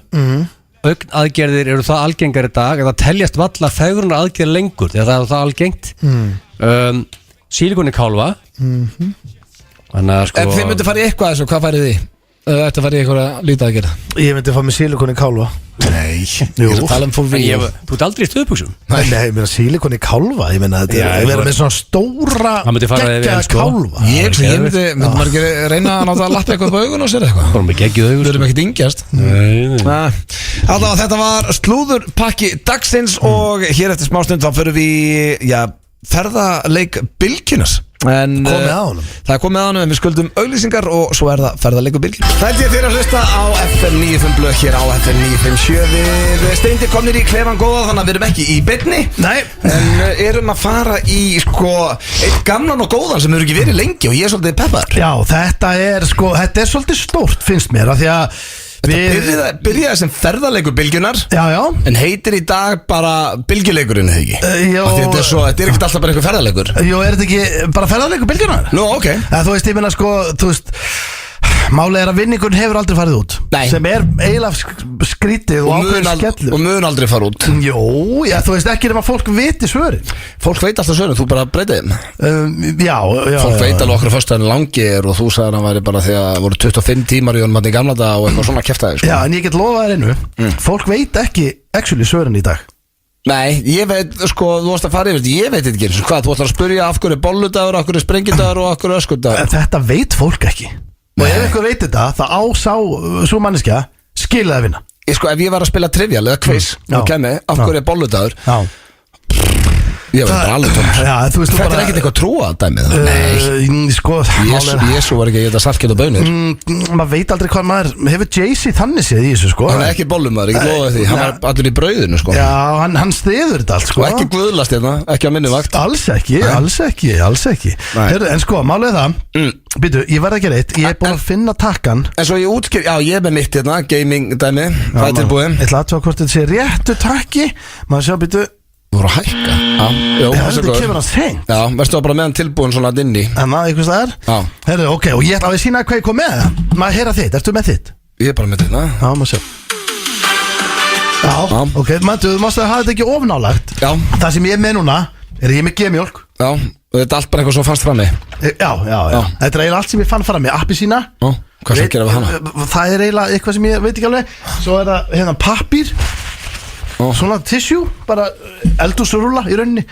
Augn aðgerðir eru það algengar í dag en það teljast valla fegrunar aðgerðir lengur þegar það er það algengt Silikon í kálfa Þannig að sko Ef þið myndi fara í eitthvað þessu, hvað færið þið? Ef þið ætti að fara í eitthvað lítið að gera Ég myndi fá með silikon í kálfa. Nei, ég er að tala for real Þú ert aldrei í stöðbuxum Nei, ég meina silikon í kálfa. Ég meina þetta Já, er að vera með svona stóra Það myndi fara yfir, geggjaða sko. kálfa. Ég myndi maður ekki reyna að náta að lappa eitthvað upp á augun og sér eitthvað Bara með geggjuð augu Við erum ekkert yngjast Alltaf þetta var slúðurpakki dagsins og hér eftir smástund þá förum við ferðaleik Bylgjunars En Komið að honum. það er komið að honum en við skuldum auglýsingar og svo er það ferðaleikur Bylgjunars Það er fyrir að hlusta á FM 95 blöð hér á FM 957 Við steindir komnir í klefan góða þannig að við erum ekki í beinni Nei. En erum að fara í eitt gamlan og góðan sem hefur ekki verið lengi og ég er svolítið peppar Já, þetta er svolítið stórt finnst mér af því að Þetta byrjaði sem ferðaleikur Bylgjunar Já En heitir í dag bara Bylgjuleikurinn eða ekki Jó. Af því þetta er ekkert alltaf bara eitthvað ferðaleikur Jú, er þetta ekki bara ferðarleikur Bylgjunar? Nú, ok Þú veist, ég meina sko, þú veist Málið er að vinningun hefur aldrei farið út Nei. Sem er eiginlega skrítið og ákveðin skellur Og mun aldrei fara út Jó, já, þú veist ekki nema fólk viti svörin Fólk veit alltaf sögum, þú bara breytið þeim Já Fólk veit alveg okkur fyrst að langi er Og þú sagði að hann væri bara því að það voru 25 tímar í honum hann í gamla dag og eitthvað svona kjaftaði sko. Já, en ég get lofað þér einu Fólk veit ekki actually svörin í dag Nei, ég veit, sko, þú varst að fara yfir þetta Ég veit þetta ekki, hvað, þú ætlar að spyrja af hverju bolludagur, af hverju sprengidagur og af hverju öskudagur En þetta veit fólk ekki Og ef eitthvað veit þetta, það svo manneskja skilja að vinna Sko, ef ég var að spila trivial eða quiz Já. og kemur, af hverju er bolludagur Já Ég veit bara alveg tómur Já, þú veist þú Þetta er ekkert eitthvað trúa dæmið Nei, Sko, málið er- Jésu var ekki að geta saltkjöt og bönir maður veit aldrei hvað maður hefur Jay-Z þannig séð í þessu sko Hann er ekki bollumæður, ekki lofa því Hann var allur í brauðinu sko Já, hann stiður þetta allt sko Og ekki guðlast hérna, ekki á minni vakt Alls ekki Nei. Heyrðu, en sko, málið er það Býtu, ég verð ekki reitt, ég er búin að finna takkan En svo ég útskýr, já ég er með mitt hérna Gaming dæmi, það er tilbúið Ég ætla að tjóða hvort þetta sé réttu takki Maður sjá, býtu Þú voru að hækka Já, jó, Já, það er þetta góður. kemur að seint Já, verðstu bara meðan tilbúin svona inni En það, einhvers það er Já. Heyrðu, ok, og ég ætla að sína hvað ég kom með Maður heyra þitt, ertu með þitt? Ég er bara með þetta Já, maður sjá Já, ok, þú mást að hafa þetta ekki ofnálagt Já, Það sem ég er með núna er ég með G-mjólk já, og þetta er allt bara eitthvað svo fannst frammi Já. Þetta er eiginlega allt sem ég fann fram með appi sína Já, hvað skal gera við hana? Það er eiginlega eitthvað sem ég veit ekki alveg Svo er það hérna pappír Ó. Svona tissue, bara eldhúsrúlla í rauninni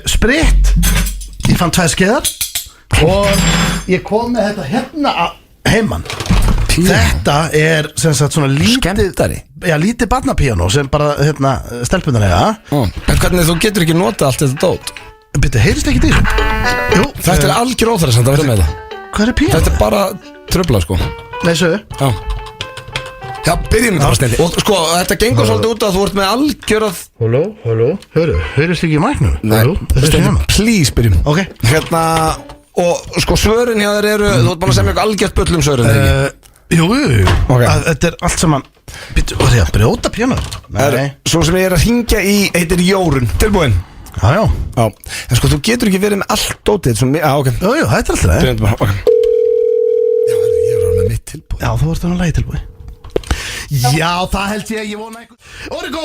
Sprit Ég fann 2 skeiðar Og ég kom með þetta hérna heimann Þetta er sem sagt svona lítið Skemmtari? Já, lítið barnapíano sem bara hérna stelpunar eiga En hvernig þú getur ekki notað allt þetta dót? Byrju, heyrist ekki því? Jú, Þetta er algjör óþærisand að vera með það hvað er píano? Þetta er bara tröfla sko Nei, sögðu Já Já, byrjum við það bara snendi Og sko, þetta gengur svolítið út að þú ert með algjörað Halló, heyrist ekki í mæknum? Nei, Steindi, please byrjum Ok. Hérna, og sko svörin hjá þér eru Þú ert bara að segja mjög algjört bull um svörin þegar ekki Jú, Ok. Þetta er allt saman Býttu, var ég að brjóta píano? Nei Svo sem ég er að hringja í, heitir Jórun Tilbúin Já, Já En sko, þú getur ekki verið með allt dótið Já, ok Jú, þetta er alltaf Byrjum bara, ok Já, ég er með mitt tilbúin Já, þú ert þannig að lægi tilbúi Já, það held ég vona einhvern Origo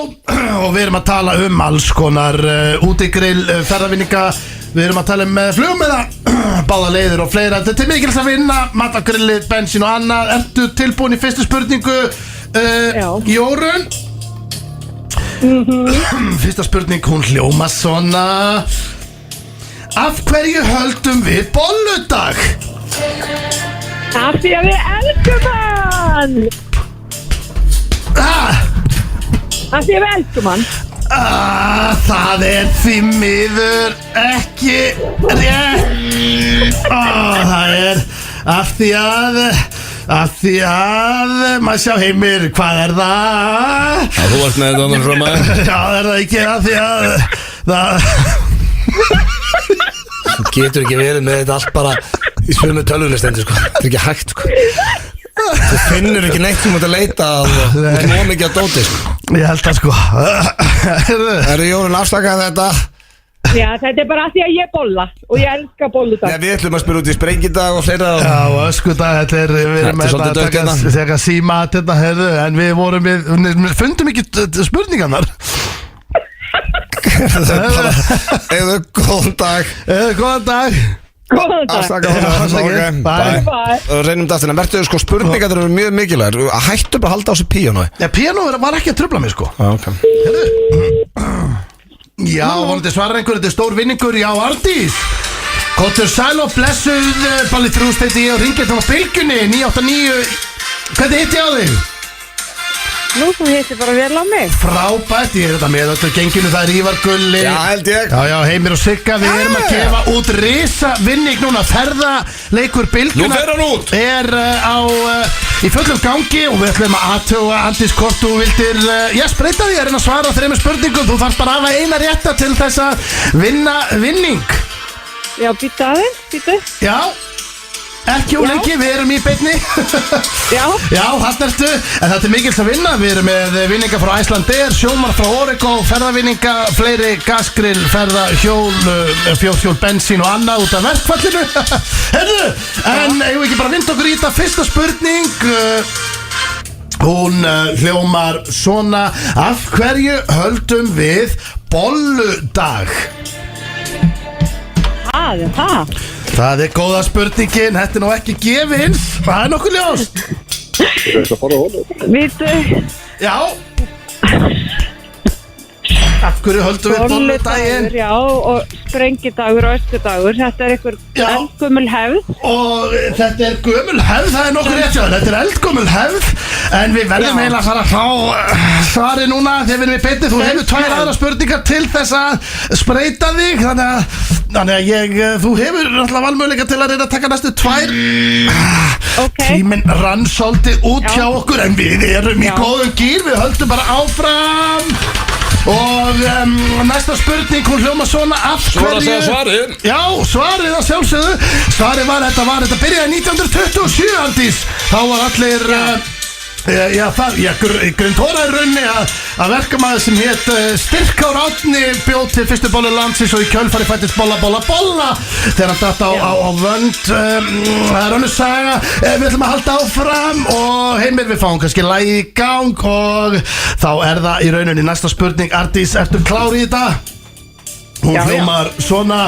Og við erum að tala um alls konar útigrill, ferðarvinninga Við erum að tala um flugmiða Báða leiðir og fleira Þetta er mikilvægt að vinna Matagrillir, bensín og annað Ertu tilbúin í fyrstu spurningu Jórun Fyrsta spurning, hún hljóma svona Af hverju höldum við bolludag? Af því að við elskum hann Af því að við elskum hann Það er því miður ekki rétt Það er af því að maður sjá Heimir, hvað er það? Já, þú ert með þetta annars frá maður Já, er það ekki af því að það Þú getur ekki verið með þetta allt bara í sömu tölvulistendi sko. Þetta er ekki hægt sko. Þú finnur ekki neitt sem út að leita að þú ert nóg mikið að dóti sko. Ég held að sko Eru Jórun afsakað þetta? Já, þetta bara af því að ég bolla og ég elska bolludag. Nei, við ætlum að spyrja út í sprengidag og fleira Já, öskudag, þetta er við erum Þetta er svolítið dautt hérna. Þegar síma þetta, heyrðu, en við fundum ekki spurningarnar Eða góðan dag Góðan dag Góðan dag. Afsakað Bye. Reynum þetta aftur Mertu, sko, spurningar eru mjög mikilvægur Hættu bara að halda á þessu píónu Já, piano var ekki að trufla mig sko okay. Já, vonandi svarar einhver, þetta er stór vinningur, já, Ardís Kóttur sæl og blessuð Balli þrjúst heiti ég og ringið þá á bylgjunni 989 Hvernig hitti ég á þig? Nú, þú hittir bara vel á mig. Frábært, ég er þetta með öllu genginu, það er Ívar Gulli Já, held ég Já, Heimir og Sigga, við erum að gefa út risa vinning núna, ferðaleikur Nú bylgjuna fer hann út er í fullum gangi og við ætlum að aðtuga Andís hvort þú vildir spreita því að reyna að svara 3 spurningum, þú þarfst bara að hafa eina rétta til þess að vinna vinning Já, býta aðeins, býta. Já, ekki úr lengi, við erum í beinni Já. Já, það ertu, en þetta er mikils að vinna. Við erum með vinninga frá Icelandair, sjómar frá Origo, ferðavinninga, fleiri gasgrill, ferðahjól, fjórhjól, bensín og annað út af verkfallinu Herðu, en eigum við ekki bara að vinda okkur í þetta. Fyrsta spurning hún hljómar svona: af hverju höldum við bolludag? Það. Það er góða spurningin, þetta er nú ekki gefins. Það er nokkuð ljóst. Vítu. Já. Af hverju höldum við bolludaginn? Já, og sprengidagur og öskudagur. Þetta er einhver eldgömmul hefð. Og þetta er gömul hefð, það er nokkuð rétt hjá þér. Þetta er eldgömmul hefð. En við verðum eiginlega að fara að fá svari núna þegar við erum í beinni. Þú hefur 2 aðra spurningar til þess að spreita þig. Þannig að þú hefur náttúrulega valmöguleika til að reyna að taka næstu 2. Tíminn rann svolítið út hjá okkur, en við erum í góðum gír. Við höldum bara áfram. Og næsta spurning, hún hljóma svona: af hverju... Svona segja svarið. Já, svarið að sjálfsögðu. Svarið var, þetta byrjaði 1927, Andís. Þá var allir... Grindhóra í raunni að verkamaður sem hétt Styrkár Árni bjóð til fyrstu bollu landsins og í kjölfari fættist bolla þegar hann datt á vönd. Það er önnur saga. Við ætlum að halda áfram og Heimir, við fáum kannski lagi í gang og þá er það í rauninni næsta spurning. Ardís, ertu klár í þetta? Hún hljómar svona: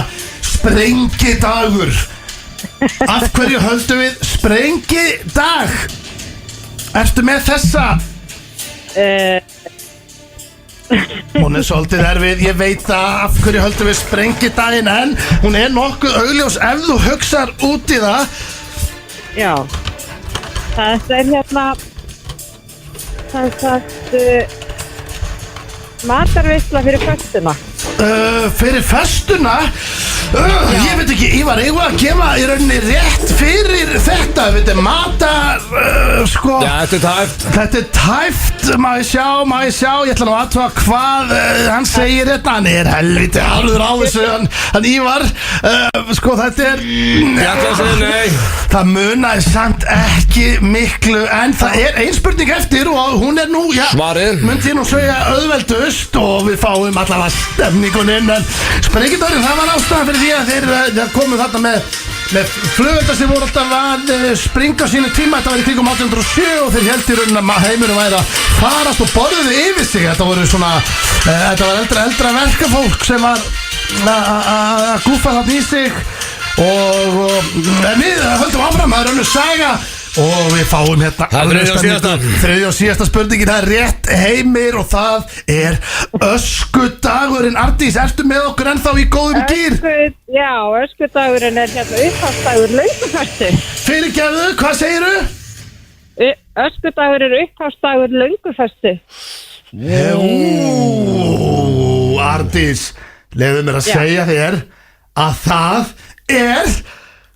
sprengidagur. Af hverju höldum við sprengidag? Ertu með þessa? Hún er svolítið erfið, ég veit það. Af hverju höldum við sprengidaginn, en hún er nokkuð augljós ef þú hugsar út í það. Já. Þetta er hérna matarveisla fyrir föstuna. Fyrir föstuna? Ég veit ekki, Ívar, eigum að gefa í rauninni rétt fyrir þetta. Þetta er matar, sko. Já, þetta er tæft. Þetta er tæft, má ég sjá. Ég ætla nú að aðtúa hvað hann segir þetta. Hann er helviti harður á þessu, hann Ívar. Sko, þetta er... Ég ætla að segja nei. Það munaði samt ekki miklu, en það er ein spurning eftir og hún er nú, svarið. Myndi ég nú segja auðveldust og við fáum allavega stemninguninn, en sprengidagurinn, það var ástæðan fyrir því að þeir komu þarna með flugvelda sem voru alltaf að springa sínu tíma. Þetta var í kringum 1807 og þeir held í rauninni að heimurum væri að farast og borðuðu yfir sig. Þetta voru svona, þetta var eldra verkafólk sem var að gúfa þarna í sig og við höldum áfram, það er önnur saga og við fáum hérna þriðja og síðasta spurningin. Það er rétt, Heimir, og það er öskudagurinn. Ardís, ertu með okkur ennþá í góðum gír? Já, öskudagurinn er hérna upphafsdagur lönguföstu. Fyrirgefðu, hvað segiru? Öskudagur er upphafsdagur lönguföstu. Ardís, leyfðu mér að segja þér að það er...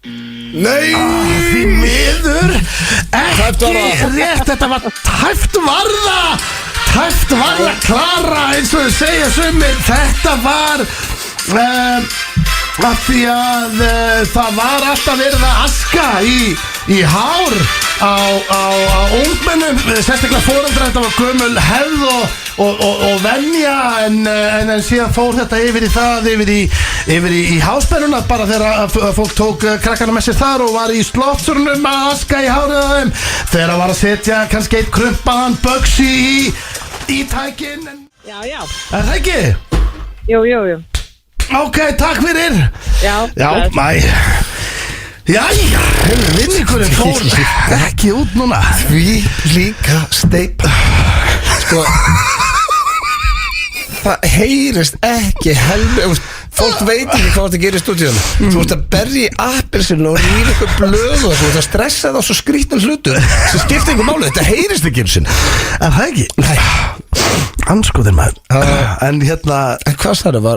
Nei, því miður ekki rétt. Þetta var tæft varða Klara, eins og þau segja sumir. Þetta var af því að það var alltaf verið að aska í hár á ungmennum, sérstaklega foreldra, þetta var gömul hefð og venja en síðan fór þetta yfir í það yfir í háspennuna bara þegar fólk tók krakkana með sér þar og var í slottsurunum að aska í hárið á þeim þegar var að setja kannski eitt krumpaðan Bugsy í tækin. Já. Er það ekki? Jú. Ok, takk fyrir. Já, Jæja, vinninkurinn fór ekki út núna. Því líka steip. Sko það heyrist ekki fólk veit ekki hvað þetta gerir í stúdíunum. Þú ert að berja í appelsinu og rífa eitthvað blöð og þú ert að stressa það á svo skrýtnum hlutum sem skiptir einhver máli, þetta heyrist ekki einu sinni. En það ekki? Nei. Anskoðir maður. En hvað það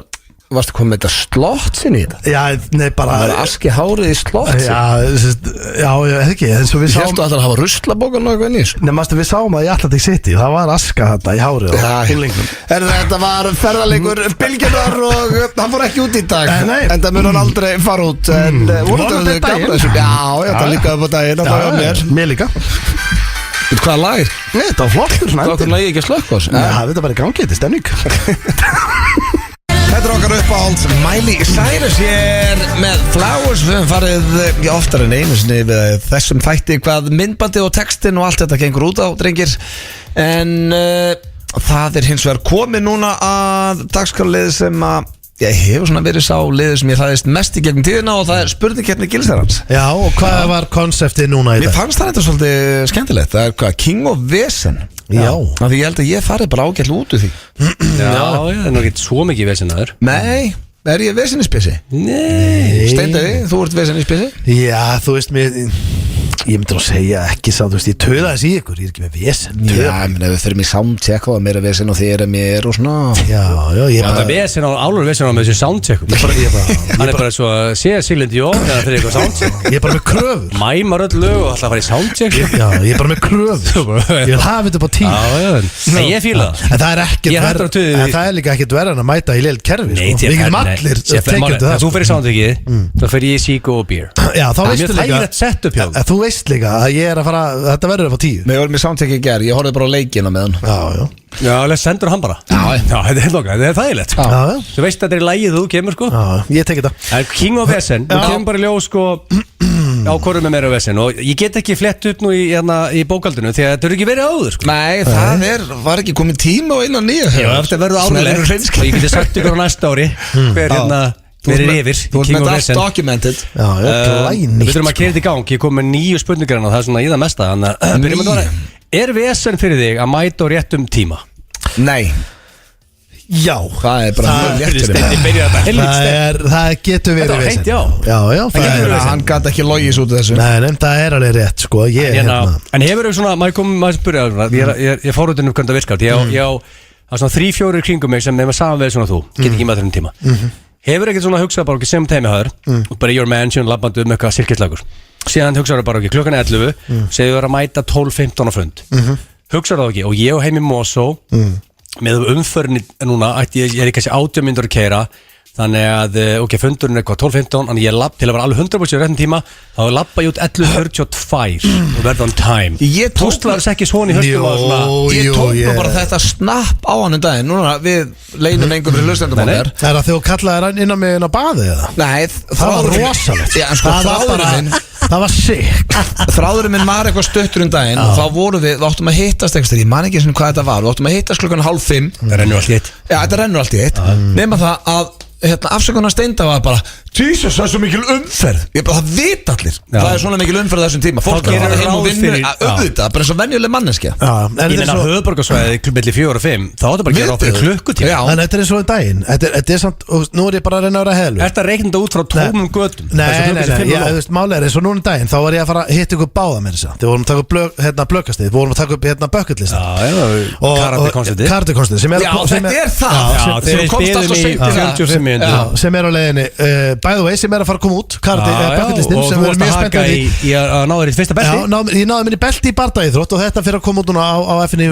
varstu komið með þetta slott sinni í þetta? Já, nei bara Það var aski hárið í slott Já, ekki, eins og við Ég sáum held að það hafa ruslabókan og eitthvað inn í þessu. Nefnast við sáum að í Atlantic City það var aska þetta í hárið og hýlingnum. Þetta var ferðarleikur Bylgjunar og hann fór ekki út í dag Nei. En það mun hann aldrei fara út En Vonandi daginn. Já, þetta líka upp á daginn Það var mér Mér líka. Hvað lag? Nei, þetta var flottur svona Hvað lagi ekki að slökka oss? Já, þetta var í gangi, þetta er stemning. Þetta er okkar uppáhalds Miley Cyrus Ég með Flowers Við höfum farið oftar en einu sinni við þessum þætti hvað myndbandi og textin og allt þetta gengur út á, drengir En það er hins vegar komið núna að dagskrárlið sem að ég hefur svona verið sá liður sem ég hlæðist mest í gegnum tíðina og það er spurningkeppni Gilsarans. Já, og hvað var konseptið núna í Mér dag? fannst það þetta svolítið skemmtilegt Það er hvað, King of Vesen Já. Af því ég held að ég farið bara ágætlega út úr því Já, það er nú ekki svo mikið vesinaður. Nei, er ég vesenispissi? Nei. Steindauði, þú ert vesenispissi? Já, þú veist mér Ég myndi að segja ekki sá, þú veist, ég töða þess í ykkur, ég er ekki með vesen. Já, menn ef við fyrir mig soundcheck og meira vesen og þér er mér og svona Já, ég Það er vesen á, álur vesen á með þessu soundcheckum. Hann er bara svo að sé Silent Jó þegar það fyrir eitthvað soundcheck. Ég er bara með kröfur. Mæmar öll lög og ætla að fara í soundcheck. Já, ég er bara með kröfur. Ég vil hafa þetta upp á 10. En ég fíla það. En það er ekkert Ég er hættur á tuði. En það er líka ekkert verið að mæta í leilt kerfi Nei, sko. Við getum allir tekjum til það Þú fyrir soundcheckið, þá fyrir ég Seago og Beer. Já, þá Það er veistu mjög líka þægilegt setup hjá Þú veist líka að ég er að fara Þetta verður upp á 10. Við vorum í soundcheck í gerð, ég horfði bara á leikina með hann Já. Já, sendur hann bara. Já. Þetta er nokkað, þetta er þægilegt. Já. Þú veist að þetta er lægið þú kemur sko. Já, ég tek þetta. Það er King of Vesen, þú kemur bara í ljós sko á hvorum er meira vesen og ég get ekki flett upp nú í bókaldinu því að þetta eru ekki verið áður sko. Nei, það var ekki komið tíma og inn á nýja Já, þetta verður árlegt og ég geti sagt ykkur á næsta ári hver er yfir Þú ert með allt documented Já, glænýtt. Við þurfum að kera þetta í gang, ég kom með 9 spurningar og það er svona í það mesta þannig að byrjum að það. Er vesen fyrir þig að mæta á réttum tíma? Nei, Já. það er bara mjög létt fyrir Steindi mig byrjar þetta helvít Það getur verið Þetta var vesen. hreint, já. Já, það getur er verið Hann gæti ekki logis út af þessu Nei, það er alveg rétt sko. Ég En hefur þau svona, maður spyrja ég fór út um hvernig það virkar ég á svona 3-4 kringum mig sem er með saman veð svona þú, get ekki með þessum tíma Hefur ekkert svona hugsað bara ekki sem teimihaður og bara your mansion, labbandi eitthvað silkislagur síðan hugsaðu bara ekki, klukkan 11 segðu þau að mæta 12-15 á fund hugsaðu það ekki, og ég og Heimi Mosó með umförni núna ég er ekki 80 mínútur að keyra þannig að, ok, fundurinn er hvað 12-15 en ég lapp til að vera alveg 100% réttum tíma þá lappa ég út 11:42 og verða on time Ég tók Póstlaður þess ekki svona í höstum og svona Ég tók nú bara þetta snapp á hann daginn Núna við leinum einhverju hlustendum á mér Er það þegar þú kallaði inn á mig inn á baði eða? Nei, Það var rosalegt Já, en sko, Það var sick þráðurinn minn var eitthvað stuttur daginn og þá vorum við áttum að hittast eitthvað ég man ekki eins og hvað þetta var, við áttum að hittast klukkan 4:30 Það rennur allt í eitt Já, þetta rennur allt í eitt Nefna það að afsökunar Steinda var bara Jesus, það er svo mikil umferð Ég bara, það veit allir Það er svona mikil umferð þessum tíma Fólk er að heim og vinnu að auðvita Bara eins og venjuleg manneskja Ég meina höfuborgarsvæði milli 4 og 5 þá er þetta bara að gera á fyrir klukkutíma En þetta er svo í daginn Þetta er samt, nú er ég bara að reyna að vera helu Er þetta reiknda út frá tómum götum? Nei, málega er eins og núna í daginn þá var ég að fara að hitta ykkur báða með þess Þið vorum að taka upp blökastið Við vorum að taka upp bucketlista Karate-konstið sem er á leiðinni by the way, sem er að fara að koma út bucketlistin og sem þú varst að haka í að náður í fyrsta belti ég náði minni belti í bardaíþrótt og þetta fyrir að koma út núna á FNI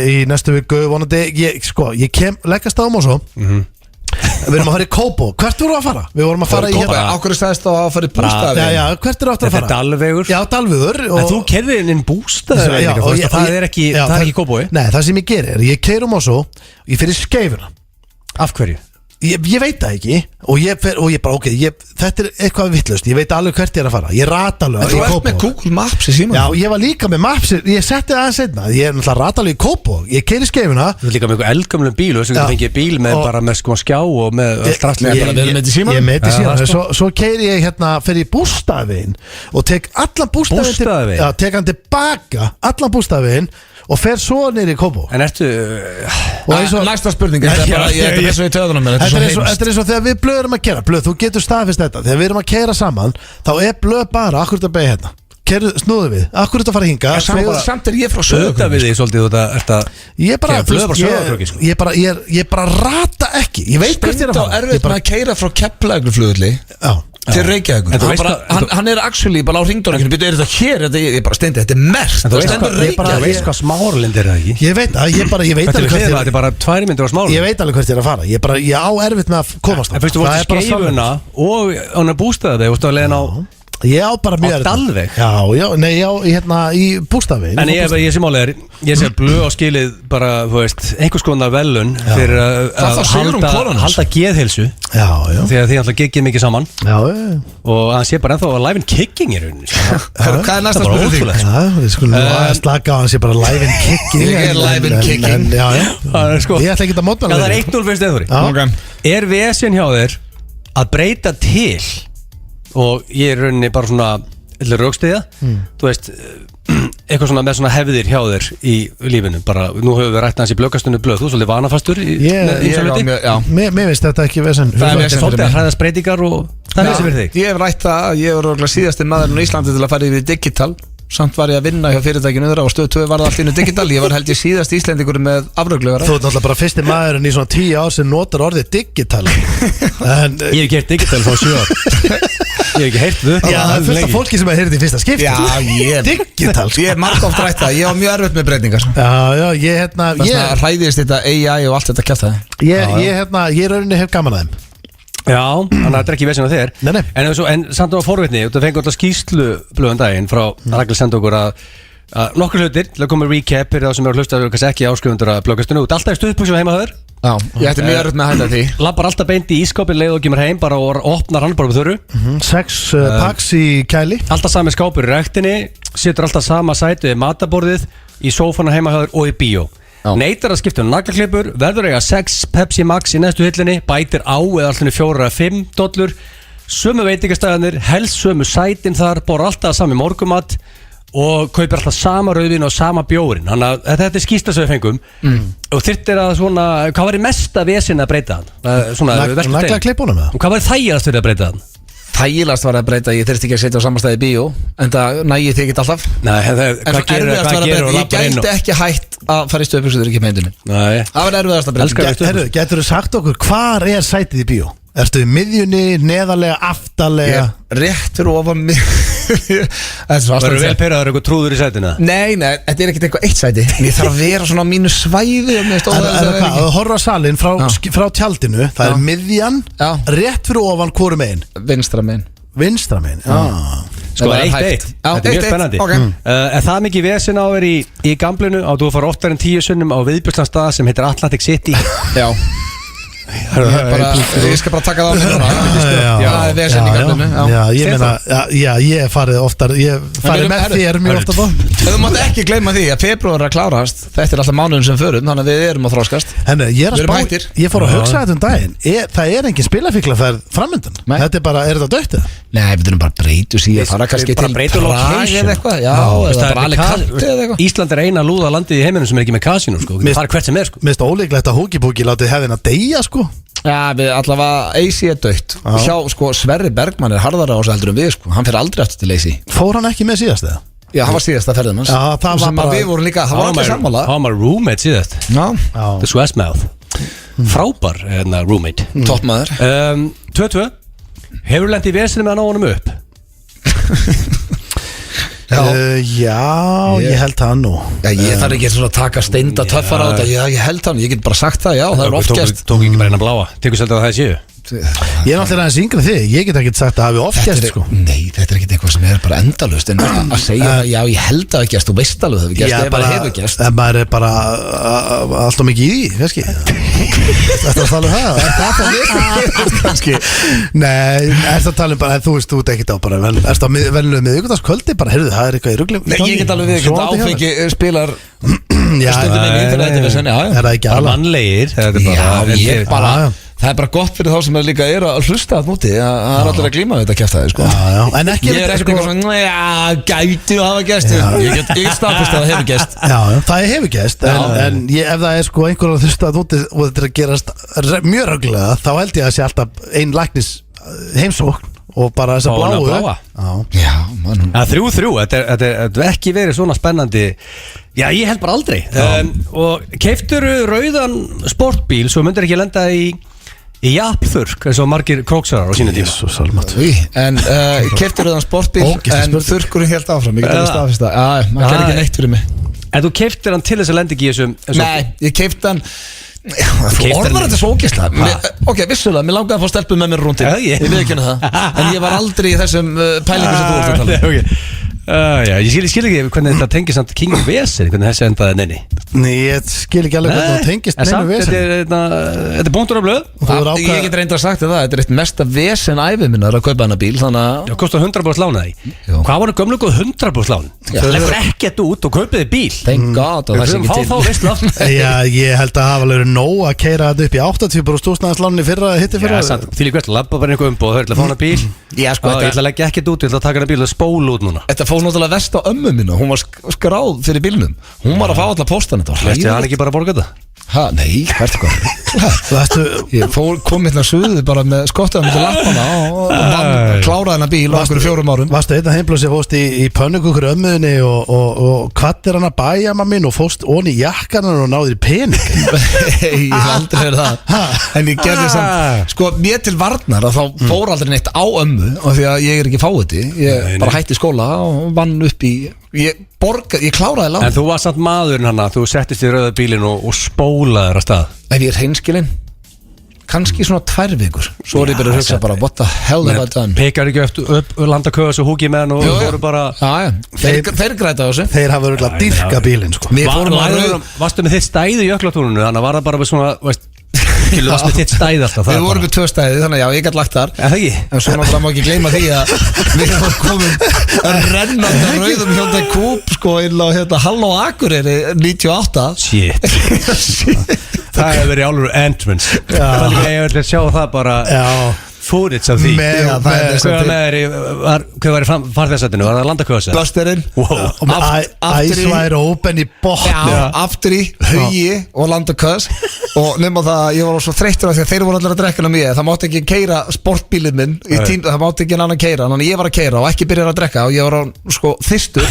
í næstu viku vonandi, ég kem leggast á og svo Við erum að fara í Kópó, hvert vorum við að fara? Við vorum að fara í Kópó, ákveður stæðist á að fara í bústaði Já, hvert eru áttur að fara? Þetta er Dalvegur Já, Dalvegur En þú kerðir inn bústaði Það er ekki Kópói Nei, það sem ég gerir, ég keyrum á svo Ég fyrir Skeifuna Af hverju? Ég veit það ekki og ég bara, ok, þetta er eitthvað vitlaust, ég veit alveg hvert ég er að fara, ég rata alveg Þú ert með Google Maps í símanum? Já, ég var líka með Maps, ég setti það aðeins einna, ég er náttúrulega rata alveg í Kópó, ég keyri Skeifuna. Þú ert líka með eitthvað eldgamlum bíl og þess að þú fengið bíl með bara með sko skjá og með strastlega bara með þetta í símanum? Ég með þetta í símanum, svo keyri ég hérna fyrir í bústaðveginn og tek allan bústaðveginn, já, tek hann tilbaka allan bústaðveginn og fer svo niður í Kópó. En ertu Næsta spurning Þetta er eins og í töðunum Þetta er eins og þegar við blöð erum að kera Blöð, þú getur staðfist þetta Þegar við erum að kera saman Þá er blöð bara, akkur þetta beigja hérna Snúðu við, akkur þetta fara að hinga Samt er ég frá sögur Sögða við því svolítið Ég bara rata ekki Ég veit hvert ég er að fara Erfitt með að keira frá Keflavíkurflugvelli til Reykjavíkur Hann er actually bara á ringdóninginu Er þetta hér? Ég bara steindi, þetta er merkt Þú veist hvað Smáralind er það ekki? Ég veit alveg hvert Þetta er bara 2 myndir á Smáralind Ég veit alveg hvert ég er að fara Ég á erfitt með að komast En fyrstu þú vorst í Skeifuna og hann er bústaðið Þú vorst að leiðin á Ég á bara mjög Dalveg? Nei, hérna í bústafi En ég sé málega Ég sé blöð á skilið bara, þú veist einhvers konar velun fyrir að halda geðheilsu Já Þegar þið alltaf giggið mikið saman Já Og hann sé bara ennþá að live and kicking í rauninni Hvað er næsta spurning? Við skulum slaka á hann sé bara live and kicking Ég er live and kicking Ég ætla ekki að mótmæla Það er 1-0 fyrir Steinþóri Er vesen hjá þér að breyta til og ég er rauninni bara svona raukstiða, þú veist eitthvað svona með svona hefðir hjá þér í lífinu, bara nú höfum við rætt hans í blöggastunni blöð, þú er svolítið vanafastur Mér veist þetta ekki vesen Það er svolítið að hræðast breytingar og það er þessi fyrir þig Ég hef rætt það, ég er síðasti maðurinn í Íslandi til að fara yfir digital samt var ég að vinna hjá fyrirtækinu þeirra og stöð 2 var það allt innu digital, ég var held ég síðast íslendingur með afröglegara. Þú ert náttúrulega bara fyrsti maðurinn í svona 10 ár sem notar orðið digital en, Ég hef ekki heyrt digital frá 7 ár Ég hef ekki heyrt þau Já, það er fullt af fólki sem hef heyrt í fyrsta skipti digital Ég er margt oft rætt það, ég var mjög erfitt með breytingar Já, ég hræðist þetta AI og allt þetta kjaftaði Ég rauninni hef gaman að þeim Já, þannig að þetta er ekki vesinn á þér Nei. En samt á forvitni, þú fengið alltaf skýrslu blöðan daginn frá Ragnar senda okkur að nokkur hlutir til að koma recap fyrir þá sem eru að hlusta kannski ekki áskrifendur að blöggastunu út alltaf í stuðbuxum heima höður Já, ég ætti mjög erfitt með að hætta því Lappar alltaf beint í ískápin leið og kemur heim bara og opnar hann bara við þurru 6 packs í kæli Alltaf sami skápur í rektinni setur alltaf sama sætu í mataborðið í sófana heima höður og í bíó Neitar að skipta naglaklippur, verður eiga 6 Pepsi Max í næstu hillinni, bætir á eða alltaf 4 að 5 dollur sömu veitingastæðanir, helst sömu sætin þar, bóra alltaf sami morgumat og kaupir alltaf sama rauðvin og sama bjórin, þannig að þetta er skýrsla sem við fengum og þyrftir að svona, hvað var í mesta vesinn að breyta hann? Naglaklipunum eða? Og hvað var þægilegast fyrir að breyta hann? Þægilegast var að breyta, ég þurfti ekki að setja á samastæði bíó en það nægi þig ekki alltaf Hvað gerur ég gæti ekki hætt að fara í stöðbuxur ekki með hendinu það var erfiðast að breyta Getur þú sagt okkur, hvar er sætið í bíó? Ertu í miðjunni, neðarlega, aftarlega? Rétt fyrir ofan mig Það eru vel peraður eitthvað trúður í sætina? Nei, þetta er ekkert eitthvað eitt sæti ég þarf að vera svona á mínu svæði Þú horfður á salin frá tjaldinu það er miðjan, rétt fyrir ofan hvorum megin? Vinstra megin Sko 1-1 Þetta er mjög spennandi En það mikið vesen á þér í gamblinu á þú fara oftar en 10 sunnum á viðbjörnslandsstað sem heitir Atlantic City Já Ég skal bara taka það á mig Það er vesen í gamblinu Ég hef farið oftar Ég farið með þér mjög ofta Þú mátt ekki gleyma því að februar er að klárast Þetta er alltaf mánuðin sem förum Þannig að við erum að þróskast Ég fór að hugsa þetta daginn Það er engin spilafíklaferð framöndan Þetta er bara, er þetta dögt? Nei, við erum bara breytu síðan Það er kannski til Prag eða eitthvað Já, eða bara alveg kallt eða eitthvað Ísland er eina lúða landið í heiminum sem er ekki með kasínum Það er hvert sem er Mér finnst ólíklegt að Húkibúki látið hefðin að deyja Já, við allavega AC er dött Hjá, Sverri Bergmann er harðara á þessu heldur en við Hann fyrir aldrei eftir til AC Fór hann ekki með síðast eða? Já, hann var síðasta ferðin hans Sem að við vorum líka, það var allir sammála Hann var roommate síðast The Swessmouth Frábær roommate Toppmaður 2-2 Hefur lent í vesinu með að ná honum upp? Já, ég held það nú. Já, ég þarf ekki svona að taka steinda töffar á þetta. Ég held það, ég get bara sagt það, já, það er oft gæst. Tók ekki bara eina bláa. Tekur svolítið að það séu. Ég er náttúrulega aðeins yngri en þig. Ég get ekki sagt að það hafi oft gæst, sko. Nei, þetta er ekki eitthvað sem er bara endalaust. En að segja, já, ég held það ekki gæst. Þú veist alveg það við gæst, ef það hefur gæst. En maður er bara alltaf mikið í því, kannski. Þetta að tala það. Kannski. Nei, þetta að tala bara, þú veist, þú ert ekkert á bara erst á venjulega miðvikudagskvöldi, bara, heyrðu, það er eitthvað í rugli. Nei, ég get alveg við, áfengi spilar stundum inn í interneti, er það ekki alveg mannlegir. Það er bara gott fyrir þá sem líka er að hlusta að núti að það er allir að glíma við þetta kjæftæði sko. En ekki ég er ekkert eitthvað svona gæti að hafa gæst ég get staðfest að það hefur gæst. Já, það hefur gæst en ef það er sko einhver að hlusta að núti og þetta er að gerast mjög reglulega þá held ég að sé alltaf ein læknis heimsókn og bara þess að bláu. Já, mann 3-3, þetta er ekki verið svona spennandi. Já, ég held bara aldrei. Og keiftur rauðan sportbíl svo myndir ekki lenda í jafnþurrk eins og margir króksarar á sínu tíma. En keiftur rauðan sportbíl en þurrkurinn helt áfram. Ég get alveg staðfest það. Man ger ekki neitt fyrir mig. En þú keiftir hann til þess að lenda ekki í þessum. Nei, ég keifti hann. Þú orðar þetta svo ógeðslega. Ok, vissulega, mér langaði að fá stelpu með mér rúndin. Ég viðurkenni það. En ég var aldrei í þessum pælingum sem þú ert að tala. Ég skil ekki hvernig þetta tengir samt King of Vesen, hvernig þessi endaði neini. Nei, ég skil ekki alveg hvernig það tengist neinu vesen. Þetta er búndur af blöð. Ég get reynda að sagt það, þetta er eitt mesta vesen æfið minna að kaupa hana bíl, þannig að... Já, kostar 100% lána því. Hvað var það gömlega góð 100% lán? Það leggur ekkert út og kaupiði bíl. Thank God, það sé ekki til. Já, ég held að hafa alveg nóg að keyra þetta upp í 80% húsnæðisláninni fyrra, hitti fyrra. Já, því líka labba bara einhver umboð, þau ætla að fá hana bíl. Já, sko, ég ætla að leggja ekkert út, ég ætla að taka hana bíl og spóla út núna. Þetta fór náttúrulega vest á ömmu mínu, hún var skráð fyrir bílnum. Hún var að fá alla póstan þetta. Læstu hann ekki bara að borga þetta? Nei, hvert eitthvað. Ég kom hérna suðu bara með skottaðum til lappana og kláraði hennar bíl á okkur 4 árum. Varstu einn að heimblósi fóst í pönnugukur ömmuðinni og kvattir hann að bæja maður minn og fóst onni í jakkanan og náðir pening? Ég hef aldrei verið það. En ég gerði samt, sko, mér til varnar að þá fór aldrei neitt á ömmu og því að ég er ekki fáiði. Ég bara hætti skóla og vann upp í ég kláraði lán. En þú var samt maðurinn hann að þú settist í rauða bílinn og spólaðir að stað. Ef ég er hreinskilinn kannski svona 2 vikur. Svo er ég byrjað að hugsa bara what the hell have I done. Pekar ekki upp landaköðs og húki með hann og voru bara þeir græta á þessu. Þeir hafa verið að dyrka bílinn sko. Varstu með þitt stæði í jöklatúrunu þannig að var það bara svona þú varst með þitt stæði alltaf. Við vorum með 2 stæði þannig að já, ég gæti lagt þar. En svo náttúrulega má ekki gleyma því að við varum komin að renna á rauðum hjálta kúp sko inn á Halló Akureyri 98. Shit. Það hefur verið álur entrance. Þannig að ég ætla að sjá það bara footage af því. Hvað var í farþegarsætinu? Var það landaköðs? Busterinn Æsværi open í botni. Aftur í, hugi og landaköðs. Og nefnum það að ég var svo þreyttur af því að þeir voru allir að drekka mér. Það mátti ekki keyra sportbílinn minn það mátti ekki annan keyra. Þannig ég var að keyra og ekki byrjar að drekka og ég var sko þyrstur.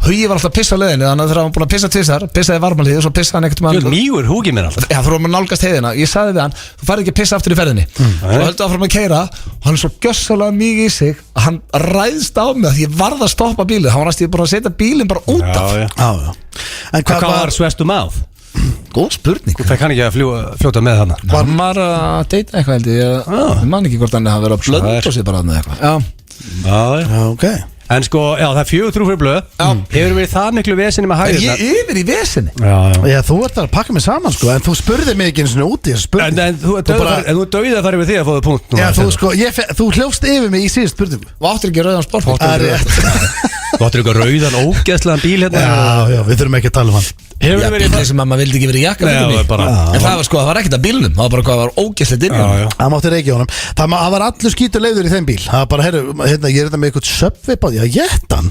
Hugi var alltaf að pissa á leiðinni. Þannig að þegar hann búin að pissa tvisar pissaði varmalíð og svo pissaði hann ekkert mýgur húgi minn alltaf. Já, þú erum að nálgast heiðina. Ég sagði við hann, þú færð ekki að pissa aftur í ferðinni. Og höldu áfram að keyra og hann er svo gjössalega mikið í sig að hann ræðst á mig að ég varð að stoppa bílinn. Hann var næstum bara að setja bílinn bara út af. En hvað var Svestu Máð? Góð spurning. Þú fekk hann ekki að fljóta með hana? Var maður að deyta eitthvað held ég man ekki hvort hann hafa verið að blönda sig bara með eitthvað. Já, ok. En sko, já, það er 4-3 fyrir blöð. Hefur verið það miklu vesinni með hægirna? Ég yfir í vesinni. Já, þú ert að pakka mig saman sko. En þú spurði mig ekki eins og úti. En þú döið að fara við því að fóðu punkt. Já, þú hljófst yfir mig í síðust spurningu. Þú áttir ekki rauðan sportbíl. Þú áttir ekki rauðan ógeðslegan bíl hérna. Já, við þurfum ekki að tala um hann. Já, bíl sem mamma vildi ekki verið jakka en það var sko, það var ekkert að bílnum. Það var bara hvað var ógeðslegt inn í honum. Það mátti reykja honum. Það var allur skítur leiður í þeim bíl. Það var bara, hérna, ég er þetta með eitthvað söpvip á því að geta hann.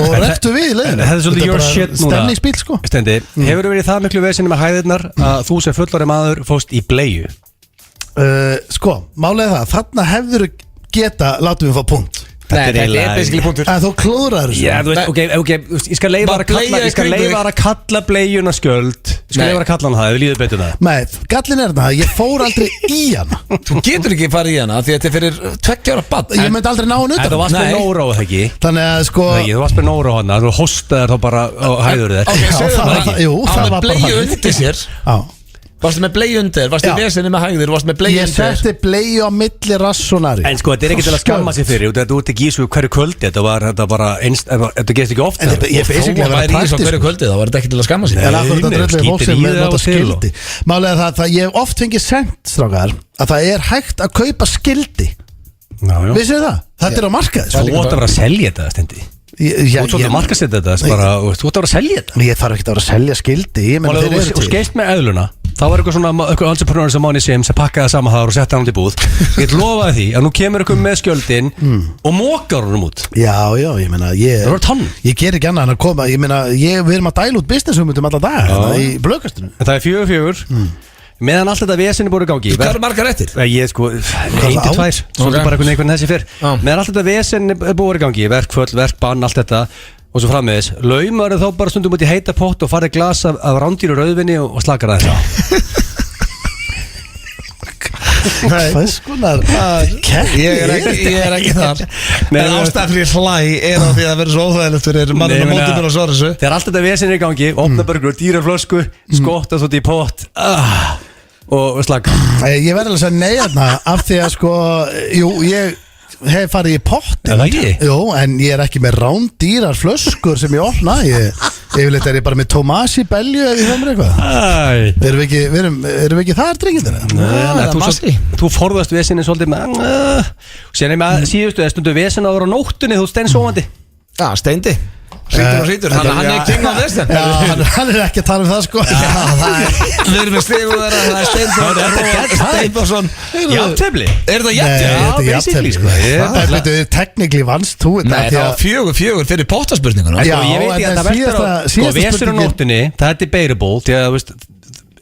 Og rektu við í leiðinu. Það er svolítið your shit núna. Stemningsbíl sko. Stendi, hefur verið það miklu vesinni með hæðirnar að þú sem fullorðinn maður fóst í bleiu? Sko, málega það, þarna hefur geta, látum við fá punkt. Þetta er basically punktur. Þú klúðrar þessu. Já, þú veist, ok, ég skal leifa þar að kalla bleiuna skjöld. Ég skal leifa þar að kalla hana það, ef við líður betur það. Nei, gallin er það, ég fór aldrei í hana. Þú getur ekki farið í hana, því að þetta er fyrir 2 ára barn. Ég myndi aldrei ná hann utan. Þú varst með nóra á það ekki. Þannig að sko Þú varst með nóra á hana, þú hostaðir þá bara á hæður þér. Ok, segðu það ekki. Jú, það var bara bleiu undir sér. Já. Varstu með bleiu undir, varstu í vesinni með hægðir, varstu með bleiu Ég undir. setti bleiu á milli rassonari. En sko, þetta er ekki til að skamma sig fyrir. Þú ert ekki í svo hverju kvöldi. Þetta bara þetta gerist ekki ofta. Ég basically Þó væri í svo hverju kvöldi, þá var þetta ekki til að skamma sig. En akkur þetta dröðlega fólk sem skítir í nota það skildi. Málega það að ég hef oft fengið sent, strákar, að það er hægt að kaupa skildi. Vissið það? Þetta er á markaði. Þú átt að vera að selja þetta, Steindi. Þú átt að markasetja þetta. Þú átt að vera að selja þetta. Ég þarf ekki að vera að selja skildi. Og skeist með eðluna. Það var eitthvað entrepreneur sem Máni sem pakkaði saman þar og setti hann út í búð. Ég lofaði því að nú kemur eitthvað með skjöldin og mókar honum út. Já, ég meina Það var tonn. Ég ger ekki annað en að koma. Ég meina, við erum að dæla út business-hugmyndum alla daga í blöðkastinu. En það er 4-4 meðan allt þetta vesinni búið í gangi. Hvað eru margar eftir? Ég sko 1-2 Svo bara einhvern þessi fyrr. Meðan allt þetta vesinni búið í gangi, verkföll, verkbann, allt þetta og svo frammiðis, laumar þá bara stundum út í heita pott og farið glas af rándýru rauðvinni og slakar það þess Hvað skonar Ég er ekki þar. En ástæðan fyrir hlæ er á því að það verður svo óþægilegt fyrir mannum á móti mér að svara þessu. Þegar allt þetta vesinni í gangi, opna burgur, dýra flösku skotta svo út í pott og slaka. Ég verður að segja nei þarna af því að sko, jú, ég hef farið í pott. Er það ekki? Jú, en ég er ekki með rándýrar flöskur sem ég opna. Yfirleitt er ég bara með Tomasi belju ef ég höfum eitthvað. Erum við ekki þar drengindir? Þú forðast vesinni svolítið með Sérna með síðustu stundu vesin að vera á nóttunni, þú stein sofandi. Já, Steindi Hrítur, þannig að hann er king á vesin. Hann er ekki að tala um það sko. Við erum með stigu þeirra, það er Steindorsson. Jafntefli? Er það Þetta jafntefli? er technically vannst þú. Nei, það var 4-4 fyrir pottaspurninguna. Já, Ég veit ekki að það verður á vesin á nóttunni. Það er debatable því að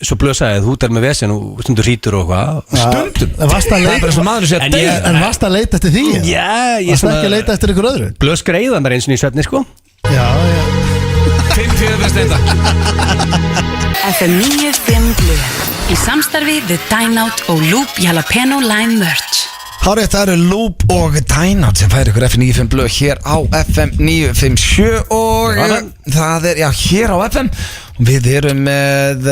svo blösaðið, þú er með vesin og stundur hrítur og hvað. Stundum. Það er bara svo maður sé að deyja. En varst að leita eftir því? Já, Varst ekki að leita eftir ykkur öðru? Blös greiða mér eins og í svefni sko. Já 5-4 fyrir Steinda. FM 95 Blu í samstarfi við Dine Out og Loop Jalapeno Lime Merch. Hárið, það eru Loop og Dine Out sem færi ykkur FM 95 Blu hér á FM 957 og það er, hér á FM. Við erum með,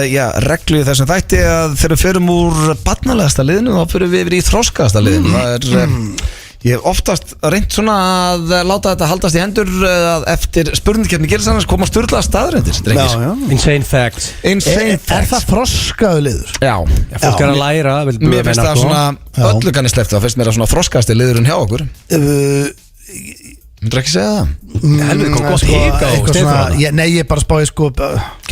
reglu í þessum þætti að þegar við förum úr barnalegasta liðinu þá förum við yfir í þroskaðasta liðinu. Það er, ég hef oftast reynt svona að láta þetta haldast í hendur að eftir spurningkeppni gerist annars koma sturlaða staðreyndir, drengir. Insane facts. Er það þroskaðu liður? Já. Fólk er að læra. Mér finnst það svona öllu kannist lefta, það finnst mér að svona þroskaðasti liðurinn hjá okkur. Myndur ekki segja það? Helvið, kom gott hika á Steinþór. Nei, ég er bara spáði sko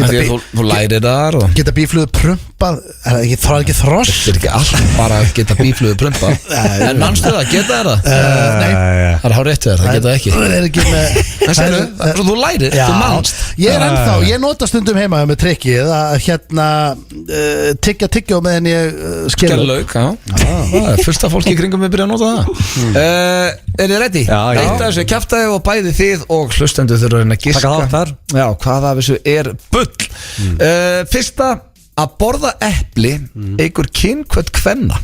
Þú lærir þar og geta bífluðu prumpað. Það er ekki þross. þetta er ekki allt bara að geta bífluðu prumpa. En mannstu það, geta það? Nei, Það er hár rétt við það geta það ekki. það er ekki með Þú lærir, þú mannst. Ég er ennþá, ég nota stundum heima með trikkið að tyggja og meðan ég skella Skellulauk, það er fullt af fólki í kringum við byrja að nota það. Er þið ready? Já. Eitt af þessu kjaftaði og bæði þið og hlustendur þurfa að reyna að giska. Taka þátt þar. Já, hvað af þessu er bull. Fyrsta, að borða epli eykur kynhvöt kvenna.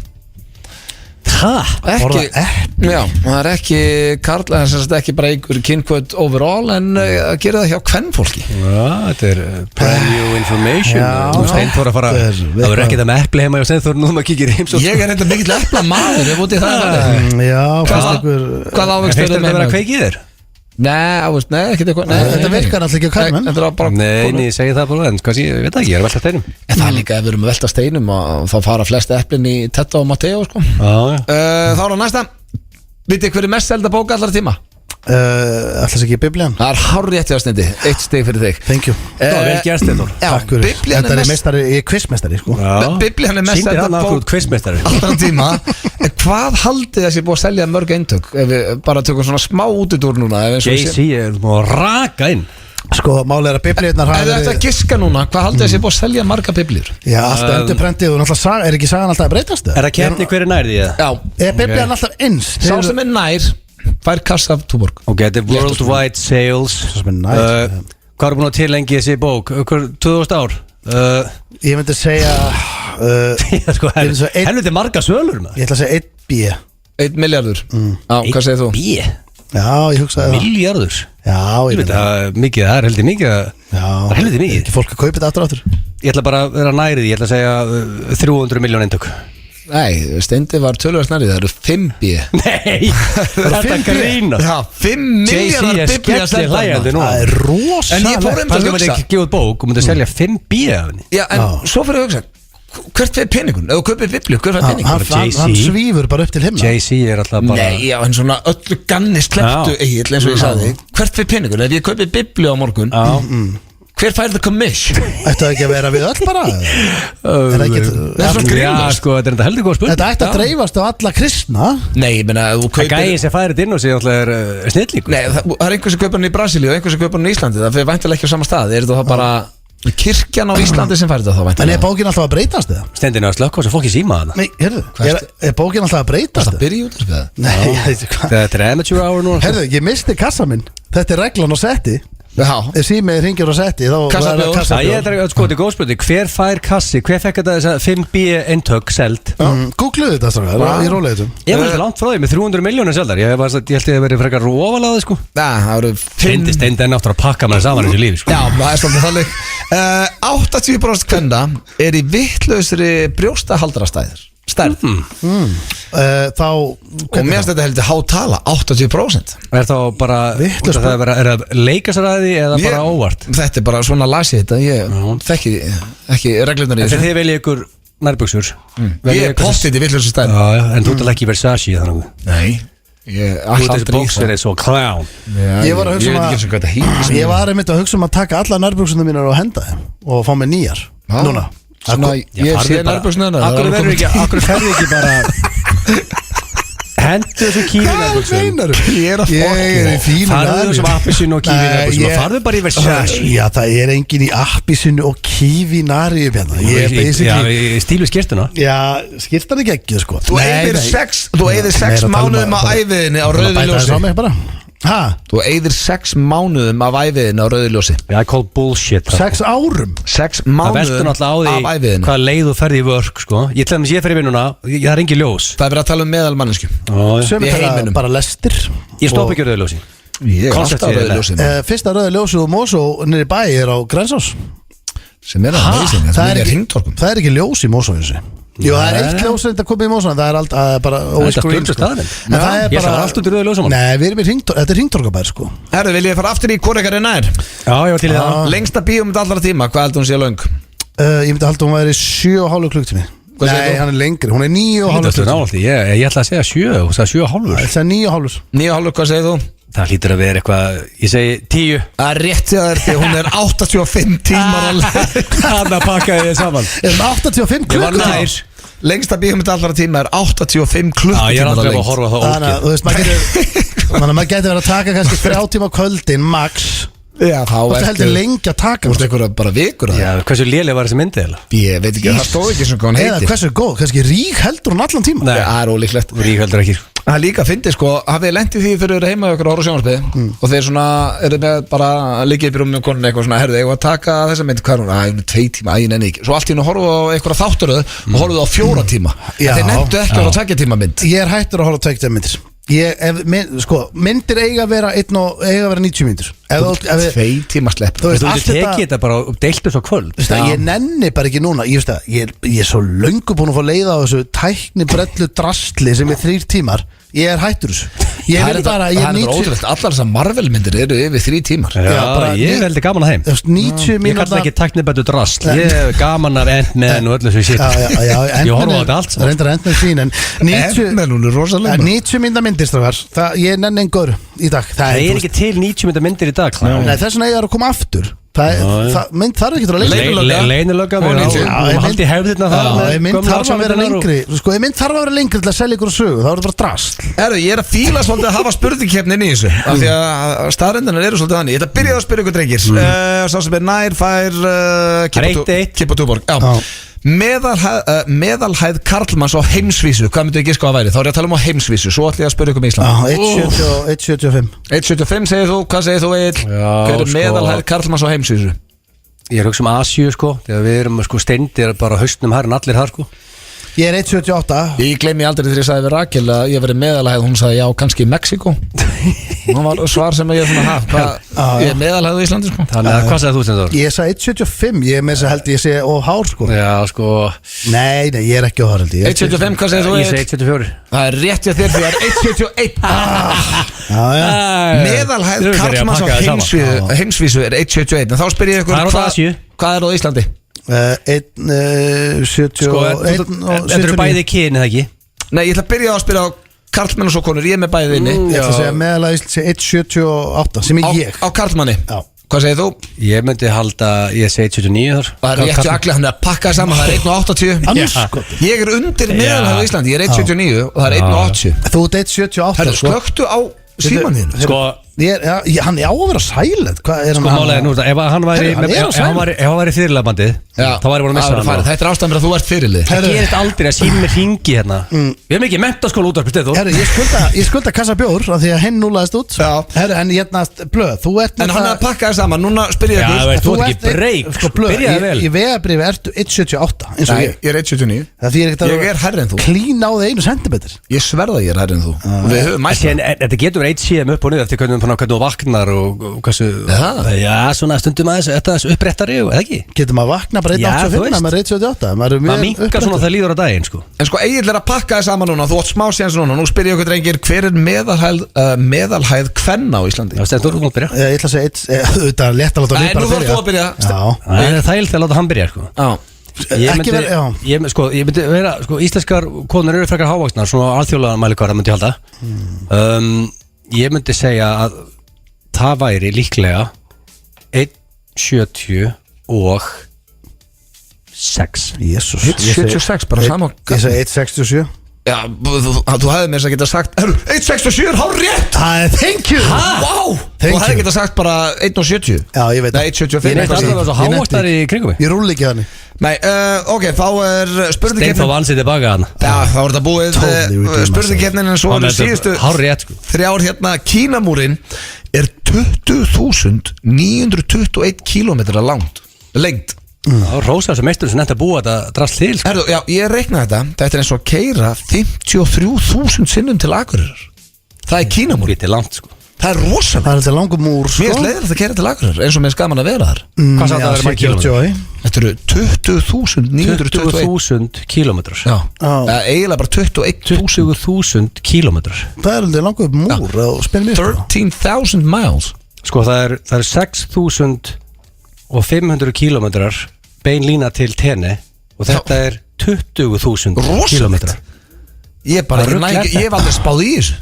Borða epli? Já, það er ekki karl, það er ekki bara eykur kynhvöt overall en að gera það hjá kvennfólki. Þetta er brand new information. Steinþór að fara Það verður ekki það með epli heima hjá Steinþór nú maður kíkir heims. Ég er eitthvað mikill epla maður, ef úti það er. Já, Hvað ávegst Þetta er að vera kveikið þér? Nei, ekkert eitthvað. Þetta virkar alltaf ekki á karlmenn. Þetta er bara Nei, ég segi það bara en hvað sé, ég veit ekki, ég er að velta steinum. En það er líka ef við erum að velta steinum og þá fara flest eplin í Tetta og Matteo sko. Þá er það næsta. Vitið hver er mest selda bók allra tíma? Alltaf ekki Biblían. Það er hárrétt hjá Steindi. 1 stig fyrir þig. Thank you. Það var vel gerst Steinþór. Já, Biblían Þetta er er mest meistari, ég er quizmestari sko. Biblían er mest Sýndir selda hann að bók þú quizmeistari. allra tíma. En hvað haldið þessi búið að selja mörg eintök? Ef við bara tökum svona smá útidúr núna. JC er búin að raka inn. Sko, máli er að biblíurnar Ef þið ætti að giska núna, hvað haldið þessi búið að selja marga biblíur? Já, alltaf endurprentið og náttúrulega er ekki sagan alltaf að breytast það? Er það kemni hver er nær því eða? Já, Er biblían alltaf eins? sá sem er nær fær kassa af Túborg. Ok, þetta er worldwide sales. Hvað er búin að tilengi þessi bók? 2000 ár? Ég myndi segja Sko, helviti marga sölur maður. Ég ætla að segja 1 B 1 milljarður. Hvað segir þú? B? Já, ég hugsaði það. Milljarður? Já, ég veit það mikið, það er heldur mikið. Það er heldur mikið. Ekki fólk að kaupa þetta aftur. Ég ætla bara að vera nærið, ég ætla að segja 300 miljón eintök. Nei, Steindi var tölvöld snærið, það eru 5 B. Nei, þetta grínast. Já, 5 miljardar biblía Jay-Z er hlægjandi núna. Það er rosalega. En ég fór Það er ekki að gefa út bók og myndi að selja 5 B af henni. Já, en svo fyrir að hugsa, hvert fyrir peningun? Ef þú kaupir biblíu, hvert fyrir peningun? Hann svífur bara upp til himna. Jay-Z er alltaf bara Nei, já, en svona öllu ganni slepptu Egill, eins og ég sagði. Hvert fyrir peningun? Ef ég kaupir biblíu á morgun, hver fær það commission? Ættu það ekki að vera við öll bara? Já, sko, þetta er enda heldur góð spurning. Þetta ætti að dreifast á alla kristna. Nei, ég meina, þú kaupir Það gæði sem færið inn og sé alltaf er snillíkur. Nei, það er einhver sem kaupir hann í Brasilíu og einhver sem kaupir hann í Íslandi. Það fyrir væntilega ekki á sama stað. Er þetta þá bara kirkjan á Íslandi sem fær þetta þá En væntilega? er bókin alltaf að breytast eða? Stendinu að slökka og sem fólk í síma hana. Nei, herðu, er bókin alltaf að breytast Það byrja út af það. Nei, ég veit ekki hvað. Þetta er amateur hour núna. Herðu, ég misti kassa minn. Þetta er reglan á setti. Já, Ef símið hringir á setti þá Kassabjór. Það kassabjór. er sko, þetta er góð spurning. Hver fær kassi, hver fekk þetta þess að 5B eintök selt? Googluðu þetta strákar, í róleitum. Ég var alltaf langt frá því með 300 miljónir seldar. Ég held að það verið frekar rófalaði sko. það eru 5 Fyndi Steindi enn aftur að pakka með saman þessu lífi sko. Já, það er svolítið þannig 80% kvenna er í vittlausri brjóstahaldrastæðir stærð Þá og mér finnst þetta heldur hátala 80%. Er þá bara Vitlaust það er að leika sér að því eða bara óvart? Þetta er bara svona las ég þetta, ég þekki ekki reglunar í En þessu. þið viljið ykkur nærbuxur Ég er pottið í vittlausri stærð. Já, en þú ert ekki Versace þannig. Nei, ég Þú ert þessi bóksir eins og clown. Ég var að hugsa Ég veit að- ekki eins og hvað þetta hýtist. Ég var einmitt að hugsa að taka alla nærbuxuna mínar og henda þeim og fá mér nýjar núna. Svona, ég sé nærbuxuna Akkur ferði ekki bara hendu þessu kífi nærbuxum. meinarðu? Ég er að Ég fokki er í fínu Farðu þessum appisinu og kífi Nei, nærbuxum og ég- farðu bara í Versace. Já, það er engin í appisinu og kífi nari Ég er basically Já, stílu skirtuna. Já, skýrtan ekki ekki sko Þú eyðir 6 mánuðum á æviðinni á rauðu Bæta þess á ljósi. mig bara Hæ? Þú eyðir 6 mánuðum af æviðinni á rauðu ljósi. Já, I call bullshit. 6 árum 6 Það veldur mánuðum náttúrulega á af því æviðinni. hvað leið þú ferði í vörk sko. Ég til dæmis ég fer í vinnuna, það er engin ljós. Það er verið að tala um meðalmanninsku. Sem Í er heiminum. bara lestir Ég stopp ekki rauðu ljósi. Ég er Koncept alltaf á séð rauðu ljósi. Fyrsta rauða ljósu og Mosó nýri bæ er á Grensás Sem er að amazing. Það er hringtorkum. Það er ekki ljós í Mosó þessi Jú, það er eitt ljós sem þetta komið í Mosó en það er allt bara Það er óskrýn stöndast staðinn. En það er Ég ætla bara allt út í rauðu ljósum. Nei, við erum í hringtork Þetta er hringtorkabær sko Herðu, vil ég fara aftur í hvort ekkar er nær? Já, ég var til í það. Lengsta bíómynd allra tíma, hvað heldur hún sé löng? Ég myndi halda að hún væri 7,5 klukktími Hvað segir Nei, þú? hann er lengri, hún er 9,5 Þetta er klukktími návaldi, ég ætla að segja 7 og það er 7,5. Það er 9,5 9,5, hvað segir þú? Það hlýtur að vera eitthvað, ég segi 10. Það er rétt hjá þér því hún er 85 tímar alveg. Þannig að pakka þið saman. Er það 85 Ég var klukkutíma? nær. Lengsta bíómynd allra tíma er 85 Já, ég er klukkutímar aldrei að lengt. horfa á það Þannig að, ógeð. þú veist, þannig að maður getur verið að taka kannski 3 tíma á kvöldin, max Já, þá Þú heldur lengi að taka Þú veist einhverja bara vikur að Já, hversu léleg var þessi myndi eða? Ég veit ekki, það stóð ekki sem hvað hann Eða heitir. hversu góð, kannski rík heldur hún allan tíma Nei. Það er ólíklegt. Ríkveldur ekki. Það er líka að fyndi sko, hafið lendið því fyrir að vera heima ykkur ára sjónvarpið og þeir svona, eru með bara líkið upp í rúminu og konunni eitthvað svona, herðu, ég var að taka þessa mynd, hvað er hún, hún er 2 tíma, ég nenni ekki. Svo allt í hennu horfðu á einhverja þátturöð og horfðu á 4 tíma. Já. Þeir nefndu ekki á 2 tíma mynd. Ég er hættur að horfa á 2 myndir sko, myndir eiga að vera 90 myndir 2 tíma slepp. Þú veist, Þú allt getur þetta tekið þetta bara og deiltu svo kvöld. Þú veist að ég nenni bara ekki núna Ég veist að ég er svo löngu búin að fá leiða á þessu tækni brellu drastli sem er 3 tímar Ég er hættur þessu Ég Það vil er bara, ég þetta er 90 ótrúlegt, allar þessar Marvel myndir eru yfir 3 tímar. Já, bara ég er heldur gaman að þeim. þú veist, 90 Ég mínúta kalla ekki tæknibættu drast. Ég er gaman af Ant-Man og öllu þessu shit. Já, Ég horfa á þetta allt saman. Reyndar Ant-Man fín En 90 Men hún er rosalega. 90 mínúta myndir strafar Ég nenni engur í dag Það er ekki til 90 mynda myndir í dag. Nei, þess vegna ég er að koma aftur Mynd þarf ekki að vera lengri Leinilögga. Og Við 90. erum haldið hefðirna það. Já, mynd þarf að vera lengri Sko, mynd þarf að vera lengri til að selja ykkur sögu Það er bara drast Herru, ég er að fíla svolítið að hafa spurningkeppni inn í þessu af því að staðrendunar eru svolítið þannig. Ég ætla að byrja að spyrja ykkur drengir. Sá sem er nær fær Það er 1-1. Kippa Túborg. Já. Meðalhæð karlmanns á heimsvísu. Hvað myndu ég giska á að væri? Þá er ég að tala á heimsvísu. Svo ætlum ég að spyrja ykkur Ísland. 1.75 1.75 segir þú, hvað segir þú Egill? Hver er meðalhæð karlmanns á heimsvísu? Ég er hugsa Asíu sko. Þegar við erum sko steindir bara haustnum her en allir þar sko. Ég er 1.78. Ég gleymi aldrei þegar ég sagði við Rakel að ég verið meðalhæð. Hún sagði já, kannski í Mexiko. Það var svar sem ég ég er meðalhæð á Íslandi sko. Þannig að hvað sagði þú Stenþór? Ég sagði 1.75. Ég með þess að held ég sé hár sko. Já sko. Nei, ég er ekki hár held ég. 1.75, hvað segir þú? Ég segi 1.74. Það er rétt hjá þér því það er 1.71. Meðalhæð karlmanns á heimsvísu er 1.71. En þá spyr ég ykkur hvað er á Íslandi? 1.71 Sko, þetta eru bæði kyn eða ekki? Nei, ég ætla að byrja að spyrja á karlmenn og svo konur. Ég er með bæði inni. Ég ætla að segja meðalega 1.78 sem er ég. Á karlmanni? Já. Hvað segir þú? Ég myndi halda, ég segi 1.79 þar. Það er rétt hjá Agli, hann er að pakka það saman. Það er 1.80. Ég er undir meðalhæð á Íslandi. Ég er 1.79 og það er 1.80. Þú ert 1.78. Herru, slöktu á símaninu. Sko hann er á að vera silent. Sko málega nú, ef hann væri fyrirlabandið þá væri búin að missa hann. Þetta er ástæðan fyrir að þú ert fyrirlið. Það gerist aldrei að sími hringi hérna. Við erum ekki menntaskóla útvarp Ég skulda kassa bjór af því að henn núlaðist út. En hérna blöð, þú ert en hann er að pakka það saman. Núna spyr ég ykkur. Þú ert ekki breyk, byrjaði vel. Í vegabrifi ertu 1.78 eins og ég. Ég er 1.79. Ég er hærri en þú. Klín á þig 1 centimeter. Ég sverða ég er hærri en þú. Við höfum mætt. Þetta getur verið 1 cm upp og niður eftir hvernig þú vaknar og hversu. Já, svona stundum aðeins þetta er uppréttari og eða ekki. Getur maður vakna bara 1.85 með 1.78. Maður minkar svona það líður á daginn sko. En sko Egill er að pakka það saman núna. Þú átt smá séns núna. Nú spyr ég ykkur drengir, hver er meðalhæð kvenna á Íslandi? Já, Stenþór, þú mátt byrja. Ég ætla að segja þetta er létt að láta mig bara byrja. Nú þarf þú að byrja. Það er þægilt að láta hann byrja sko. Ég myndi vera sko, íslenskar konur eru frekar hávaxnar svona alþjóðlega mælikvarða myndi ég halda. Ég myndi segja að það væri líklega 1.70 og 6. Jésús 1.76 bara saman. Ég segi 1.67. Já, þú hefði mér þess að geta sagt 1.67 er hár rétt. Thank you. Wow. Þú hefði geta sagt bara 1.70. Já, ég veit það. 1.75. Ég neitt alltaf að það hávaxnar í kringum mig. Ég rúli ekki þannig. Nei, ok, þá er spurningkeppnin. Stenþór vann sér tilbaka hann. Já, þá er þetta búið spurningkeppnin en svo eru síðustu 3 ár hérna. Kínamúrin er 20.921 kilometra lengt. Rósa þessu meistur sem nefnt að búa þetta drast til sko. Já, ég reiknaði þetta er eins og að keyra 53.000 sinnum til Akureyrar. Það er Kínamúr. Þetta er langt sko. Það er rosalega. Það er þetta langum múr sko. Mér er leiðilegt að keyra til Akureyrar eins og mér er skaman að vera þar. Hvað sagði það að vera margir kílómetrar? Þetta eru 20.921 kílómetrar. Já, eiginlega bara 21.000 kílómetrar. Það er þetta langum múr og spennir mér 13,000 miles. Sko það er 6.500 kílómetrar bein lína til Tenni og þetta er 20.000 kílómetrar. Ég hef aldrei spáð í þessu.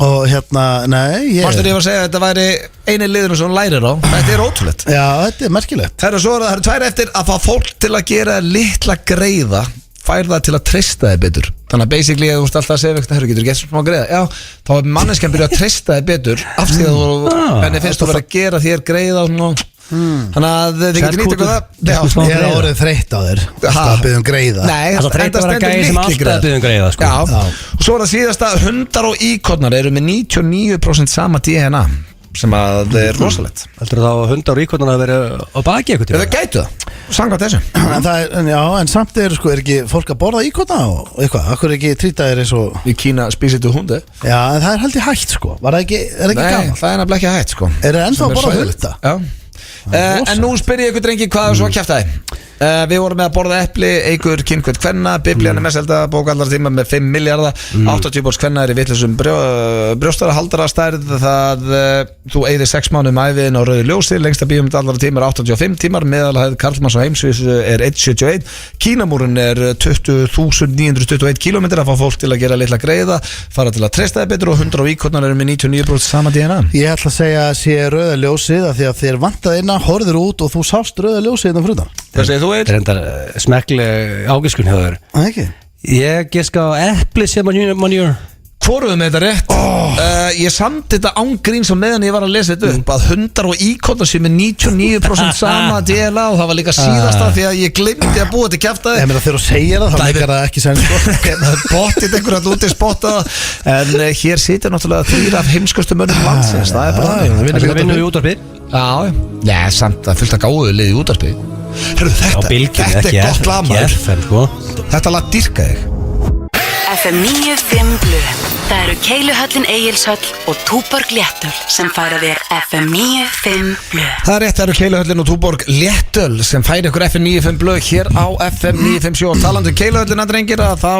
Og hérna, nei Márstur ég var að segja að þetta væri eini liður sem hún lærir á. Þetta er ótrúlegt. Já, þetta er merkilegt. Það eru 2 eftir að fá fólk til að gera litla greiða. Fær það til að treysta þig betur. Þannig að basically þú veist alltaf að segja eitthvað, getur gett smá greiða. Já, þá er manneskjan byrjað að treysta þig betur af því að henni finnst þú verið að gera þér greiða og þannig að þið getur nýtt eitthvað það. Ég er orðið þreytt á þér að byggja greiða. Nei, það þreytt að vera gæði sem alltaf að byggja greiða sko. Og svo er það síðasta, hundar og íkornar eru með 99% sama DNA sem að það er rosalegt. Heldur þá að hundar og íkornar að vera á baki eitthvað til? Það gætu það, samkvæmt þessu. En samt er ekki fólk að borða íkorna og eitthvað, akkur ekki trýta þér eins og í Kína spísitu hundi. Já, en það er haldið hægt sko. Er ekki gaman? Nei, það er nefnilega ekki hægt sko. Er það ennþá að borða hunda? Já. En nú spyr ég ykkur drengi hvað svo kjaftaði. Við vorum með að borða epli, eigur kynnkvöld kvenna, biblían er mest held að bóka allar tíma með 5 miljardar, 80% kvenna er í vitlausum brjóstara haldara stærð, það þú eyðir 6 mánuðum æviðin á rauðu ljósi, lengsta bíómynd allar tíma er 85 tímar, meðalhæð karlmanns á heimsvísu er 1.71, Kínamúrun er 20.921 kilometrar, að fá fólk til að gera litla greiða, fara til að treysta þið betur og 100 íkornar eru með 99% sama DNA. Ég ætla að segja að sé rauða ljósið af því að þér vantaði inn, horfður út og þú sást rauða ljósið innan frutan. Hvað segir þú Egill? Það er enda smekkleg ágiskun hjá þér. Það ekki? Ég giska á epli sem manjur. Hvoruðum með þetta rétt Ég samti þetta ángríns og meðan ég var að lesa þetta upp að hundar og íkottar séu með 99% sama DLA og það var líka síðasta því að ég glemdi að búa til kjaftaði Ég meina þegar þú segir það þá leikar það ekki sæn Bóttið einhverja að úti spotta en hér situr náttúrulega 3 af heimskustu mönnum landsins Það er bara Það er að vinna í útvarpið Já, samt að fullt að gáðu lið í útvarpið Þetta er gott lag maður Þetta lag dýrka þig FM 95 Blu. Það eru Keiluhöllin Egilshöll og Túborg Léttöl sem færa þér FM 95 Blu. Það er rétt, það eru Keiluhöllin og Túborg Léttöl sem færa ykkur FM 95 Blu hér á FM 957 Talandi Keiluhöllina drengir að þá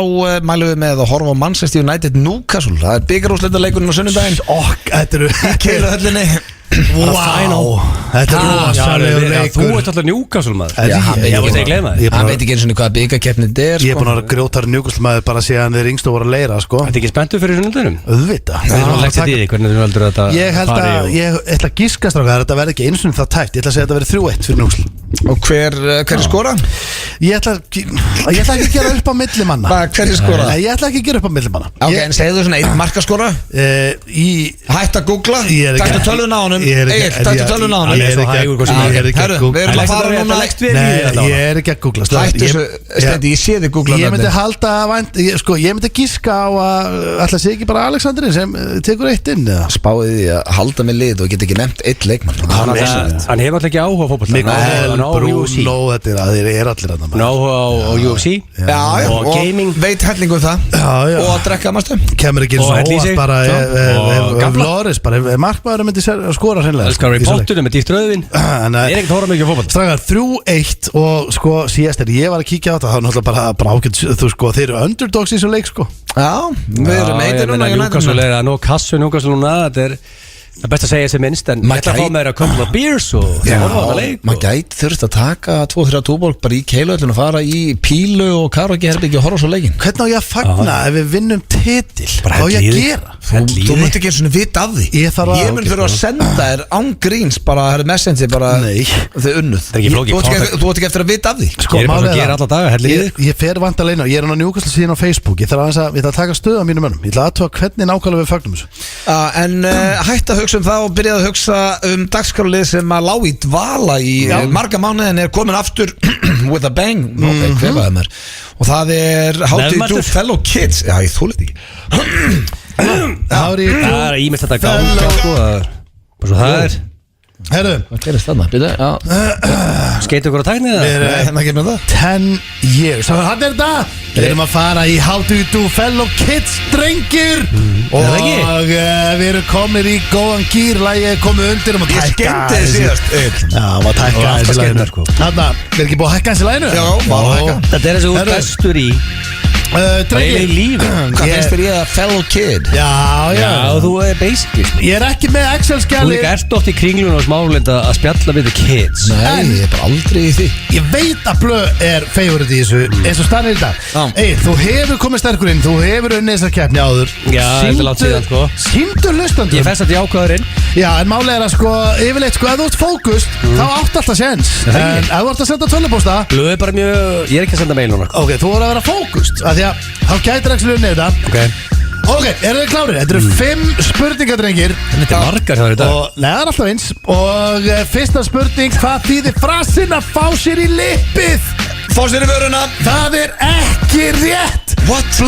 mælum við með að horfa á Manchester United Newcastle Það er byggarúrslitaleikurinn á sunnudaginn Þetta eru Keiluhöllinni Wow, þetta er rosalegur leikur Þú ert alltaf Newcastle maður Já, hann veit ekki eins og hvað byggarkeppni þetta er Ég er búin að vera grjótar Newcastle maður bara síðan þeir yngstu voru að leira sko. Þetta er ekki spenntu fyrir sunnudaginn? Auðvitað Hvernig þú heldur þetta Ég held að, ég ætla að giska stráka þetta verði ekki eins og það tætt Ég ætla að segja að þetta verði 3-1 fyrir Newcastle Og hver er skora? Ég ætla ekki að gera upp á millimanna Hver er skora? Ég ætla ekki að gera upp á millimanna Ok, en segðu svona einn markaskora Hætt að googla Taktu tölvun á honum Taktu tölvun á honum Ég er ekki að googla Við erum að fara núna Nei, ég er ekki að googla Stendi, ég sé þig googla Ég myndi halda ég myndi giska á að ætla að segja ekki bara Alexandrin sem tekur eitt inn Spáði því að halda með lið og get ekki nefnt eitt leikmann Hann hefur alltaf ekki áhuga á fótbolta Bruno, þetta er allir að það áhuga á UFC og gaming veit hellingu það og að drekka mastu kemur ekki eins og óvart bara ef Loris bara ef markmaðurinn myndi skora hreinlega Elskar í pottunum með dýrt rauðvin er ekkert hóra mikið á fótbolta Strákar 3-1 og sko síðast ég var að kíkja á þetta þá er náttúrulega bara ágætt þú sko þeir eru underdogs í þessu leik sko Já, við erum meitir núna Newcastle er að ná kassu Newcastle núna þetta er Það er best að segja sem minnst en ég ætla að fá með þér að couple of beers og horfa á það leik maður gæti þurft að taka 2-3 túborg bara í Keiluhöllin og fara í pílu og karaoke herbergi og horfa svo leikin Hvernig á ég að fagna ef við vinnum titil? Hvað á ég að gera? Þú mútti ekki eins og vita af því Ég mun þurfa að senda þér ángríns bara messenger bara þau unnuð Þú ætti ekki eftir að vita af því Ég er bara að gera alla daga Ég fer vantarleina ég er á Newcastle síðan á Facebook Ég þarf að taka stöð á mínum mönnum Ég ætla að aðtúa hvernig nákvæmlega við fagnum þessu En hætt að hugsa það og byrjaði að hugsa dagskrálið sem að lá í dvala í marga mánuði en er komin aftur with a bang og það er How do you do fellow kids Já, ég þúlið ekki How do you do Það er ímest þetta gátt Það er Herru Hvað gerist þarna? Skeitu ykkur á tæknið 10 years Þannig að hann er þetta Við erum að fara í How do you do fellow kids drengir Og við erum komnir í góðan gýr Lægi er komið undir og Ég skemmti þið síðast Já, maður tækka þessi læginu Þannig að við erum ekki búið að hækka þessi læginu Já, maður hækka Þetta er þessi út bestur í Drengir Hvað finnst þér ég að fellow kid? Já, þú er basically Ég er ekki með Þú Excel-skjali líka ert oft í kringlun og smálinda að spjalla við the kids Nei, ég er bara aldrei í því Ég veit að blöð er favorite í þessu eins og stannir í dag Þú hefur komið sterkur inn, þú hefur unnið þessar keppni áður Já, þetta er langt síðan sko Sýndu hlustandum Ég fæst að ég ákvæður inn Já, en málega er að sko, yfirleitt sko, ef þú ert fókust þá átt alltaf séns En ef þú ert að senda tölvupósta Blöð er bara mjög, ég er ekki að senda mail núna Ok, þú voru að vera fókust af því að þá gætir ekki unnið þetta Ok, eru þið klárið? Þetta eru 5 spurningadrengir Þetta er margar hjá þér í dag Nei, það er alltaf eins Og fyrsta spurning, hvað þýðir frasinn að fá sér í lippið? Fá sér í vöruna Það er ekki rétt What?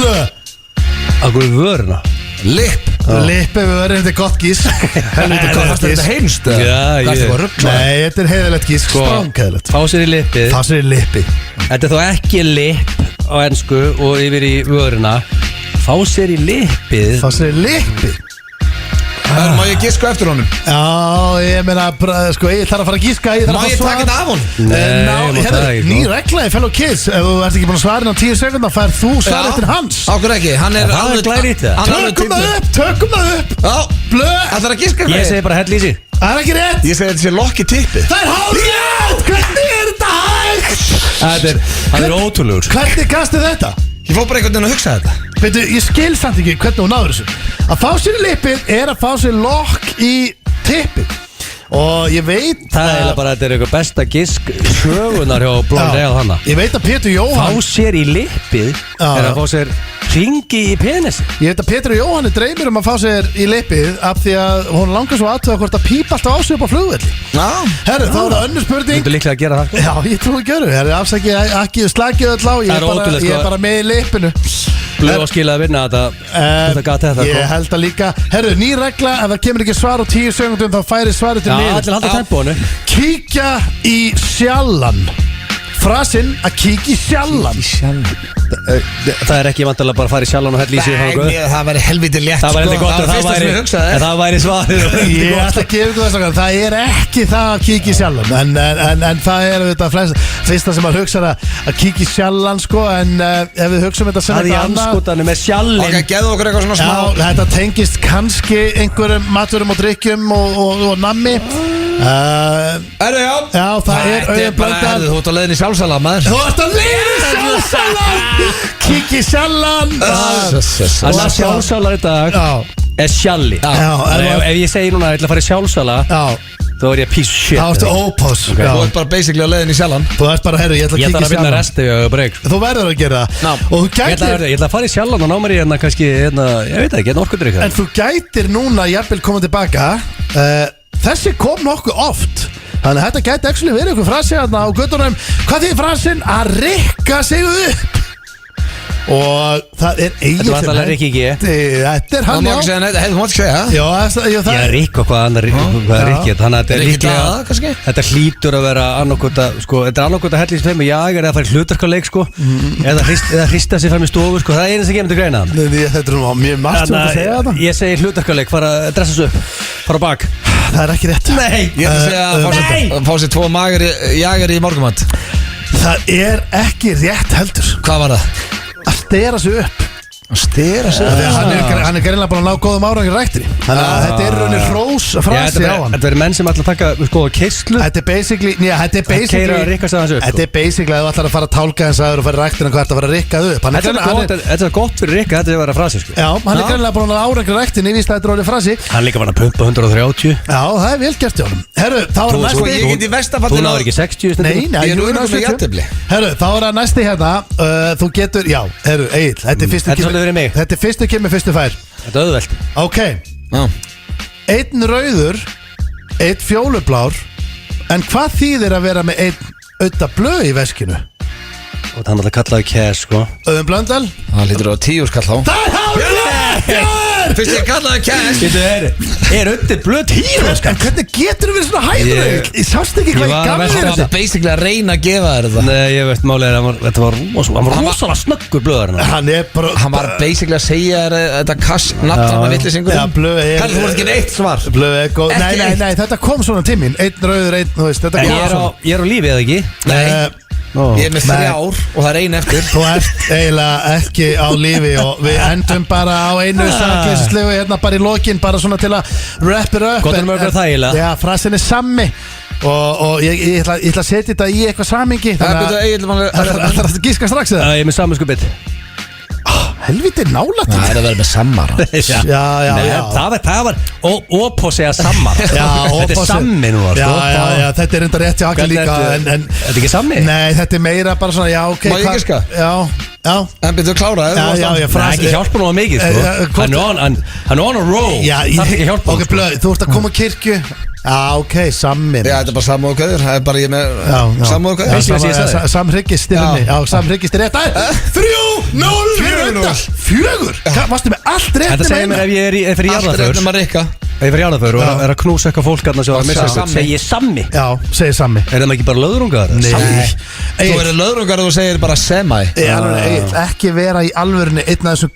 Að góði vöruna Lipp Lippið vörun, þetta er gott gís Helviti gott Þetta gís er heimst Já, Nei, þetta er heiðalegt gís, stránkæðilegt Fá sér í lippið Fá sér í lippið Þetta er þó ekki lipp á ensku og yfir í vöruna Fá sér í lippið Fá sér í lippið Má ég giska eftir honum? Já, ég meina, sko, ég þarf að fara að gíska Má ég taka þetta af honum? Nei, ný regla í fellow kids Ef þú ert ekki búin að svara innan 10 sekundar fær þú svara eftir hans Ákveð ekki, hann er Það er glærið þetta Tökum það upp Já, Blöð það er að giska Ég segi bara hell í sig Það er ekki rétt Ég segi þetta sé lokki tippið Það er hálfrétt Hvernig er þetta hægt? Það er ótrúlegur Hvernig gastu þetta? Ég fór bara einhvern veginn að hugsa þetta Veitu, ég skil samt ekki hvernig hún náður þessu Að fá sér í lippið er að fá sér lokk í tippið Og ég veit Það er eiginlega bara að þetta er eitthvað besta gisk sögunar hjá Blondale hana. Ég veit að Pétur Jóhann Fá sér í lippið er að fá sér hringi í penis. Ég veit að Pétur Jóhann dreymir að fá sér í lippið af því að hún langar svo aðtöða hvort að pípa alltaf á sig upp á flugvelli. Herru, þá er það önnur spurning. Þú líklega að gera það, sko? Já, ég trúi að gera. Herru, afsakið ekki slagið öll á. Ég er bara með í lippinu. Blöð og skil að vinna þetta gata þetta. Ég held að líka. Herru, ný regla, ef það kemur ekki svar á 10 sekundum þá færi svarið til mig. Já, allir halda tempóinu. Kíkja í sjallan. Frasinn að kíkja í sjallan. Það er ekki vantarlega bara að fara í sjallan og hella í sig. Nei, það væri helviti létt. Það væri gott en það væri svarið. Ég ætla að gefa ykkur þess að það er ekki það að kíkja í sjallan. En það er þetta fyrsta sem maður hugsa að kíkja í sjallan sko. En ef við hugsaum þetta sem eitthvað annað. Það er í anskotanum með sjallin. Ok, geðu okkur eitthvað svona smá. Já, þetta tengist kannski einhverjum maturum og drikkjum og nammi. Já, það er Auðun Blöndal. Þú ert á leiðin í sjálfsala, maður. Þú ert á leiðin í sjálfsala. Kíkja í sjallan. Það er sjálfsala í dag er sjalli. Ef ég segi núna að ég ætla að fara í sjálfsala þá er ég piece of shit. Þá ertu ópós. Þú ert bara basically á leiðin í sjallan. Þú ert bara, herru, ég ætla að kíkja í sjallan. Ég ætla að vinna resti og breyk. Þú verður að gera það. Ég ætla að fara í sjallan og ná mér í hérna kannski, ég veit ekki, orkudrykk. En þú gætir núna jafnvel koma tilbaka. Þessi kom nokkuð oft. Þannig að þetta gæti actually verið ykkur frasi hérna á göttunum. Hvað þýðir frasinn? Að rikka sig upp. Og það er eigin Þetta var alltaf Rikki G. Þetta er hann, já. Þú mátt ekki segja það. Ég er Rikk og hvað er Rikki. Þannig að þetta er líklega þetta hlýtur að vera annarkot að þetta er annarkot að hella í sig með jagar eða fara í hlutarkaleik eða hrista sig fram í stofu það er einu sem kemur til greina. Þetta er mjög margt sem að segja þetta. Ég segi hlutarkaleik, fara að dressa sig upp, fara á bak. Það er ekki rétt. Nei. Ég ætla að segja að fá sér 2 jagari í morgumat. Það er ekki rétt heldur. Hvað var það? Að stera sig upp. Að stera sig upp? Hann er greinlega bara að ná góðum árangur ræktri. Þannig að þetta er rauninni hrós frasi á hann. Þetta verður menn sem ætla að taka keislu. Þetta er basically Þetta er basically að þú ætlar að fara að tálka hans aður og fara ræktina hvað ert að fara að rikkað upp. Þetta er gott fyrir Rikka, þetta er að vera frasi sko. Já, hann er greinlega bara að ná árangur ræktin. Ég víst að þetta er orðið frasi. Hann líka bara að pumpa 130. Já, það er vel gert hjá honum. Herru, þá er næsti. Ég get í verstafalli. Þú náður ekki 60. Nei, herru, þá er næsti hérna. Þú getur, já, herru, Egill, þetta er fyrstu kemur, fyrstu fær. Þetta er auðvelt. Ok. Einn rauður, einn fjólublár. En hvað þýðir að vera með einn auðta blöð í veskinu? Og það er alltaf kallaði cash, sko. Auðun Blöndal. Það lítur á 10 skall þá. Það er hálfur! Fyrst ég kallaði cash. Er auðvitað blöð 10 skall? En hvernig getur þú verið svona hæður? Ég sást ekki hvað ég gaf þér þetta. Það var basically að reyna að gefa þér þetta. Nei, ég veist málið þetta var rosalega snöggur blöðar. Hann var basically að segja þetta kast nafn með villisingur. Já, blöð er. Þú voru ekki neitt svar. Blöð er góð. Nei, þetta kom svona til mín. Einn rauður, einn, þú veist, þetta kom svona. Ég er á lífi eða ekki? Nei. Ég er með 3 ár og það er ein eftir. Þú ert eiginlega ekki á lífi og við endum bara á einu sakleysislegu hérna bara í lokin, bara svona til að wrap it up. Gott mörgur þægilega. Já, frasin er sammi og ég ætla að setja þetta í eitthvað samingi. Það er að gíska strax eða? Ég er með samvinskupið. Helviti nálægt. Það er að vera með sammar. Já. Það var ópó segja sammar. Þetta er sammi nú. Já, þetta er enda rétt hjá Akli líka. Þetta er ekki sammi? Nei, þetta er meira bara svona, já, ok. Má ég giska? Já. En byrju kláraði. Já, það er ekki hjálpa nú að mikið, sko. Hann er on a roll. Það er ekki hjálpa. Ok, blöð, þú ert að koma á kirkju. Já, ok, sammi. Já, þetta er bara samúðu kveður. Það er bara ég með samúðu kveður. Samhryggist í henni. Já, samhryggist í rétt. 3-0. 4? Varstu með allt rétt? Þetta segir mér ef ég er fyrir jarðaför. Allt rétt nema Rikka. Ef ég er fyrir jarðaför og er að knúsa eitthvað fólk að segja ég sammi. Já, segir sammi. Er það ekki bara löðrungar? Nei. Þú er löðrungar og þú segir bara semæ. Ekki vera í alvörunni einn af þessum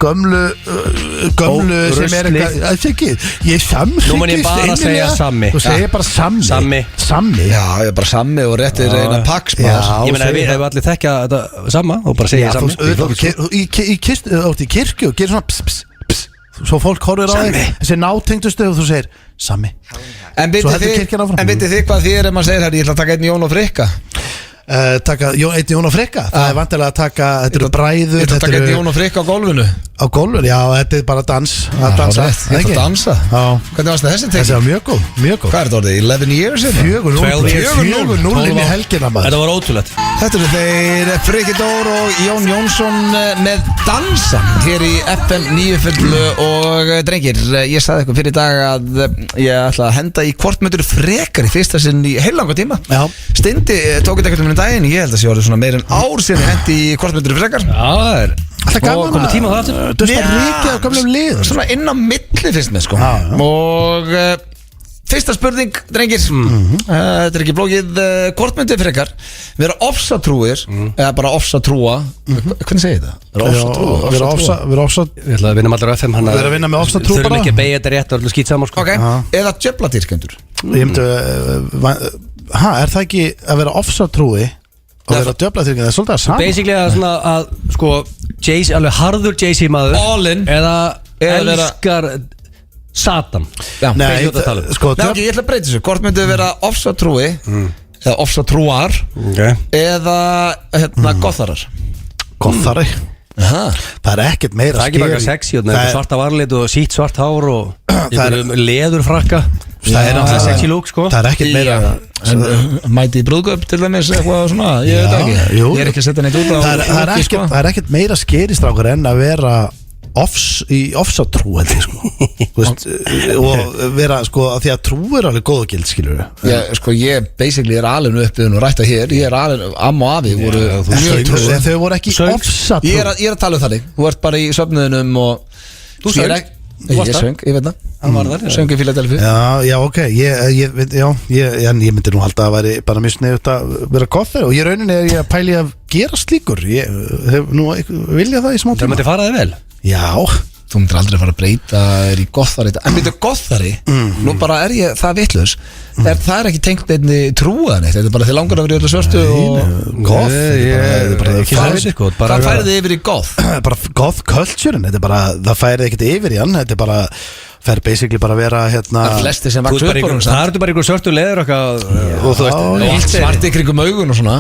gömlu sem er eitthvað. Ég samhryggist. Nú mun ég bara segja sammi. Þú segir bara sammi. Já, ég er bara sammi og réttir eina paks. Ég meina ef allir þekkja þetta sama og bara segja sammi. Í kirkju og gerir svona pss. Svo fólk horfir á þig, þessi nátengdustu og þú segir sammi. En vitið þið hvað þið er ef maður segir ég ætla að taka einn Jón og Frikka? taka einn Jón og Frikka. Það er vantilega að taka, þetta eru bræður. Þetta taka einn Jón og Frikka á gólfinu. Á gólfinu, já, þetta er bara dans. Að dansa. Ég ætla að dansa. Hvernig varst það þessi tekið? Þessi var mjög góð, mjög góð. Hvað er þetta orðið? 11 years? 4-0 inn í helgina maður. Þetta var ótrúlegt. Þetta eru þeir Frikki Dór og Jón Jónsson með dansa hér í FM 9 og drengir, ég sagði eitthvað fyrir í dag að ég ætla að henda í hvort mötur frekar í fyrsta sinn í heillanga tíma. Steindi tók þetta eitthvað daginn, ég held að sé orðið svona meir en ár sinni hendi í hvort myndir frekar. Já, það er alltaf gaman komið tíma á það aftur. Þú veist að ríkja á gamlum lið svona inn á milli fyrst með sko. Og fyrsta spurning, drengir, þetta er ekki blókið hvort myndir frekar vera ofsatrúir eða bara ofsatrúa. Hvernig segir þetta? Vera ofsa. Við ætla að vinna með allar FM. Við erum að vinna með ofsatrú bara. Þurfum ekki að beigja þetta rétt og skýt saman sko. Eða djöfladýrkendur. Ég myndi er það ekki að vera ofsatrúi og vera djöfladýrkendur? Það er svolítið að sama. Basically að svona að sko Jay-Z, alveg harður Jay-Z maður All in. eða Eða elskar Satan. Nei, sko Ég ætla að breyta þessu. Hvort myndir vera ofsatrúi eða ofsatrúar eða gotharar. Gothari. Það er ekkert meira Það er ekki bara sexy, svarta varlit og sítt svart hár og leðurfrakka. Það er náttúrulega sexy look sko. Það er ekkert meira Mæti í brúðgöp til dæmis eitthvað svona. Ég veit ekki. Ég er ekki að setja neitt út á Það er ekkert meira skeristrákur en að vera í ofsatrú held ég sko. Og vera sko að því að trú er alveg góð og gild skilur sko ég basically er alveg uppið og rætta hér. Ég er alveg amma og afi voru þau voru ekki ofsatrú. Ég er að tala um þannig. Þú ert bara í söfnuðinum og Þú söng. Ég söng, ég veit það. Hann var þar. Söng í Philadelphia. Já, ok. En ég myndi nú halda að væri bara mjög sniðugt að vera gotthari og ég rauninni er ég að pæli að gera slíkur. Ég hef nú viljað það í smá tíma. Það myndi fara þig vel. Já. Þú myndir aldrei fara að breyta þér í gothari. En myndir gothari, nú bara er ég það vitlaus. Það er ekki tengt einni trúan eitt. Þetta er bara þið langar að vera í öllu svörstu og hvað færið þið yfir í goth? Bara goth culture-in. Þetta er bara, það færið ekkert yfir í hann. Þetta er bara fer basically bara að vera hérna. Það er flesti sem vaks upp á hún. Það er bara einhver svörtu leður og þú veist svarti kringum augun og svona.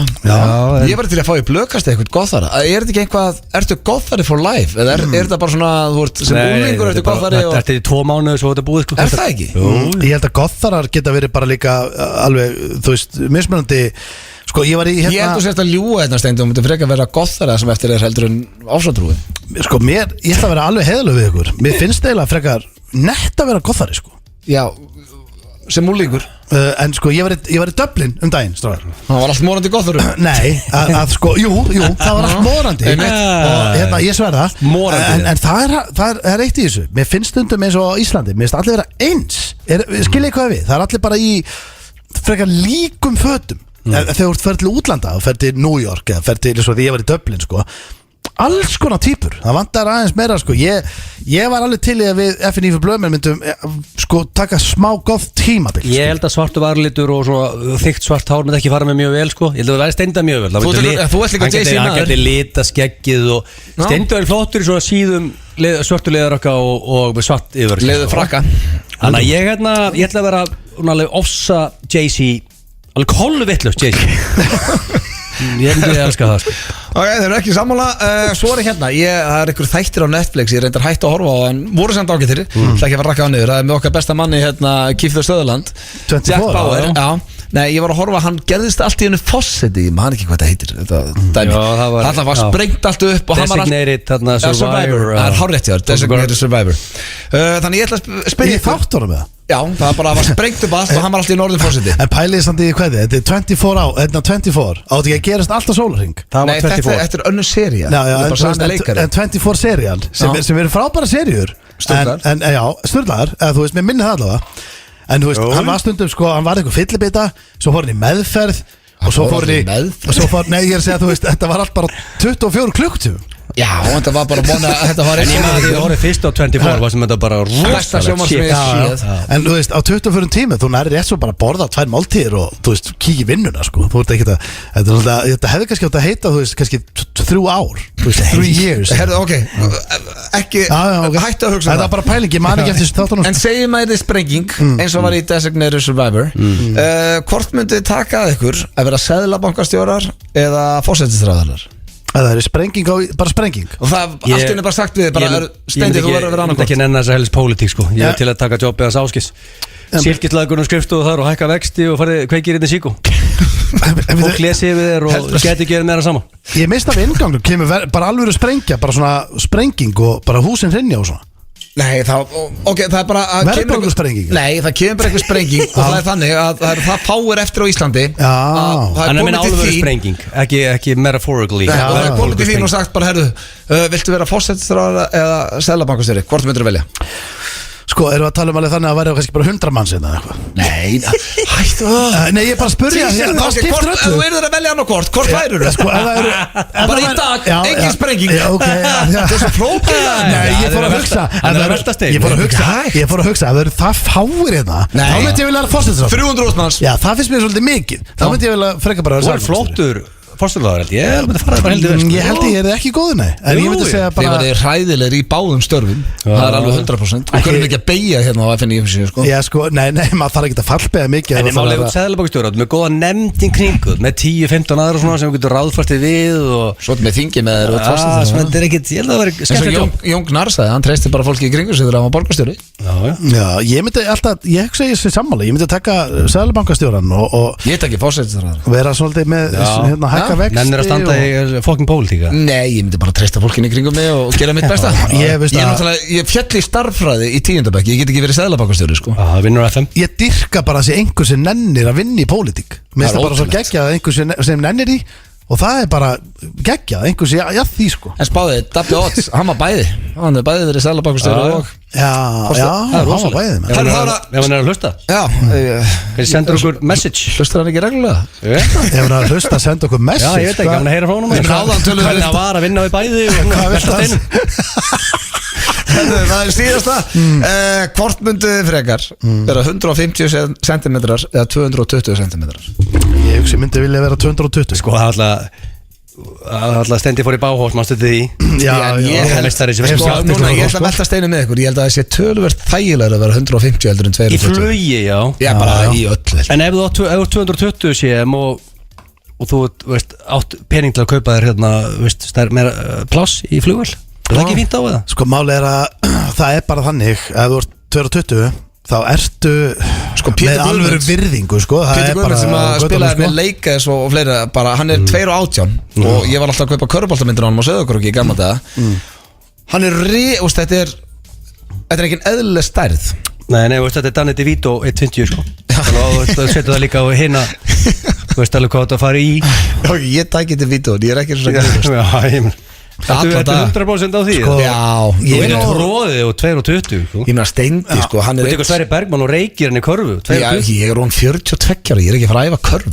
Ég var til að fá í blökast eitthvað gothara. Er þetta ekki einhvað, ertu gothari for life? Eða er þetta bara svona, þú ert sem úlingur ertu gothari? Þetta er í 2 mánuði svo þetta búið sko. Er það ekki? Ég held að gotharar geta verið bara líka alveg, þú veist, mismunandi. Sko ég var í hérna. Ég held þú sérst að ljúa þetta Steindi og myndi frekar vera gothara sem eftir er heldur en ofsatrúi. Sko ég ætla að vera alveg heiðalög við ykkur. Mér finnst eiginlega frekar nett að vera gothari sko. Já, sem úlingur. En sko ég var í Dublin daginn stráðar. Það var allt morandi gotharu. Nei, að sko, jú, það var allt morandi. Og hérna, ég sverða. En það er eitt í þessu. Mér finnst stundum eins og á Íslandi. Mér finnst allir vera eins. Skiljið hvað við? Það er allir bara í frekar líkum fötum. Þegar þú fer til útlanda og fer til New York eða fer til eins og því ég var í Dublin sko. Alls konar týpur, það vantar aðeins meira sko. Ég var alveg til í að við FNÍ fyrir blöðmenn myndum sko taka smá goth tímabil sko. Ég held að svartu varlitur og svona þykkt svart hár myndi ekki fara með mjög vel sko. Ég held að það væri Steinda mjög vel. Þú ert líka Jay-Z maður. Hann geti lita skeggið og Steinda er flottur í svona síðum svörtu leðurökka og með svart yfir leður frakka. Þannig að ég ætla að vera alveg ofsa Jay-Z, alveg kolvitlaust Jay-Z. Ég myndi að elska það sko. Ok, þeir eru ekki sammála. Svo er hérna, það er einhver þættir á Netflix. Ég reyndar hægt að horfa á en voru samt ágættir. Það er ekki að fara að rakka á niður. Það er með okkar besta manni hérna, Kiefer Sutherland, Jack Bauer. Nei, ég var að horfa, hann gerðist allt í hennu Fawcett. Ég man ekki hvað þetta heitir það var sprengt allt upp og Designated Survivor. Það er hárrétt hjá, Designated Survivor. Þannig ég ætla að spyrja Í þáttunum með það? Já, það bara var sprengt upp allt og hann var alltaf í norður Fawcett. En pælið samt í hvað þetta er 24 á, þetta 24 átti ekki að gerast alltaf sólarhring. Nei, þetta er önnur sería. En 24 serían sem eru frábæra seríur. Sturlaðar, þú veist, mér minni það allavega. En þú veist, hann var stundum sko, hann var eitthvað fyllibita, svo fór hann í meðferð og svo fór hann í, nei ég er að segja, þú veist, þetta var allt bara 24 klukkutímum. Já, þetta var bara þetta var En ég maður því að horfði fyrst á 24 var sem þetta bara Besta sjónvarp sem ég séð. En þú veist, á 24 tíma þú næri rétt svo bara að borða 2 máltíðir og þú veist, kíkja í vinnuna sko. Þú veist ekki þetta hefði kannski átt að heita, þú veist, kannski 3 ár, þú veist, 3 years. Herðu, ok, ekki hættu að hugsa það er bara pælingi, maður ekki eftir þessu þáttunum. En segjum að þetta er sprenging eins og var í Designated Survivor hvort myndið taka að ykkur að vera seðlabankastjórar eða forsætisráðherrar? Það er sprenging bara sprenging. Og það, allt inn er bara sagt við bara Steindi, þú verður að vera annað Ég myndi ekki nenni þess að helst pólitík sko. Ég er til að taka jobbið hans Áskis Silkislagur skrifstofu þar og hækka vexti og farið kveikir inn í síkó Fólk lesi yfir þér og geti ekki meira saman. Ég mist af inngangu, kemur bara alveg sprengja, bara svona sprenging og bara húsin hrynja og svona. Nei, það er bara verðbólgusprenging. Nei, það kemur bara eitthvað sprenging og það er þannig að það fáir eftir á Íslandi. Hann er meina alveg sprenging, ekki metaphorically. Og það er komið til þín og sagt bara, viltu vera forsætisráðherra eða seðlabankastjóri? Hvort myndir þú velja? Sko, erum við að tala alveg þannig að það væri kannski bara 100 manns eða eitthvað? Nei, hættu það. Nei, ég er bara að spurja Þú verður að velja annað hvort værur það? Bara í dag, engin sprenging. Það er svo flókið. Nei, ég fór að hugsa ef það fáir hérna, þá myndi ég vilja vera forsætisráðherra. 300.000 manns. Já, það finnst mér svolítið mikið. Þá myndi ég vilja freka bara Þú er flottur fórstulagur held ég myndi fara það bara heldur Ég held ég er ekki góð, nei. En ég myndi segja bara Þið verðið hræðilegir í báðum störfum. Það er alveg 100%. Við kunum ekki að beygja hérna á FNÍ sko. Já, sko, nei, maður þarf ekki að fallbeða mikið. En ég málega út seðlabankastjóra með góða nefnd í kringu með 10-15 aðra svona sem við getum ráðfært við og svo með þingi með þér og þetta er ekkit, ég held að það væri skemmtilegt. Jón Gnarr sagði, hann treysti bara fólki í kringu sig þegar hann var borgarstjóri. Já, ég myndi alltaf, ég hugsa ég sé sammála, ég myndi taka seðlabankastjóran og ég tek ekki forsætisráðherra. Vera svolítið með hækka vexti. Nennir að standa í fokkin pólitíka? Nei, ég myndi bara treysta fólkin í kringum mig og gera mitt besta. Ég fjall í starffræði í 10. bekk, ég get ekki verið seðlabankastjóri sko. Það vinnur FM. Ég dyrka bara að sé einhver sem nennir að vinna í pólitík. Mér finnst það bara svo geggjað að einhver sem nennir í. Og það er bara geggjað, einhvers því sko. En spáðið, Dabbi Odds, hann var bæði. Hann er bæði verið seðlabankastjóri og Já, hann var bæði. Ef hann er að hlusta? Já. Hvernig sendur okkur message? Hlustar hann ekki reglulega? Ef hann er að hlusta, senda okkur message. Já, ég veit ekki, hann er að heyra frá honum. Hvernig það var að vinna við bæði og velta steinum. Það er síðasta. Hvort mynduð frekar vera 150 cm eða 220 cm? Ég hugsi myndi vilja vera 220. Sko, það alltaf Steindi fór í Báhás, manstu því. Já, ég ætla að velta steinu með ykkur. Ég held að það sé töluvert þægilegur að vera 150 heldur en 220. Í flugi, já. Já, bara í öllu. En ef þú 220 cm og þú veist, átt pening til að kaupa þér hérna, veist, meira pláss í flugvél, er það ekki fínt á það? Sko, máli er að það er bara þannig að þú ert 220 þá ertu sko, með alvöru virðingu sko. Pétur Guðmunds sem að spilaði með Leikes og fleira bara, hann er 2.18 og ég var alltaf að kaupa körfuboltamyndir á hann og Sauðárkróki í gamla daga. Hann er þetta er ekki eðlileg stærð. Nei, veist, þetta er Danny DeVito 1.50 sko. Og þú setur það líka á hinna. Þú veist alveg hvað þetta fari í. Já, ég tæki DeVito, ég er ekki svo að Já, ég menn Þetta er 100% á því sko, já, ég er tróðið og 2.20 sko. Ég meina Steindi sko, hann er Þú tekur Sverri Bergmann og reykir henni körfu 2.20. Ég er hún 42 ára, ég er ekki að fara að æfa körfu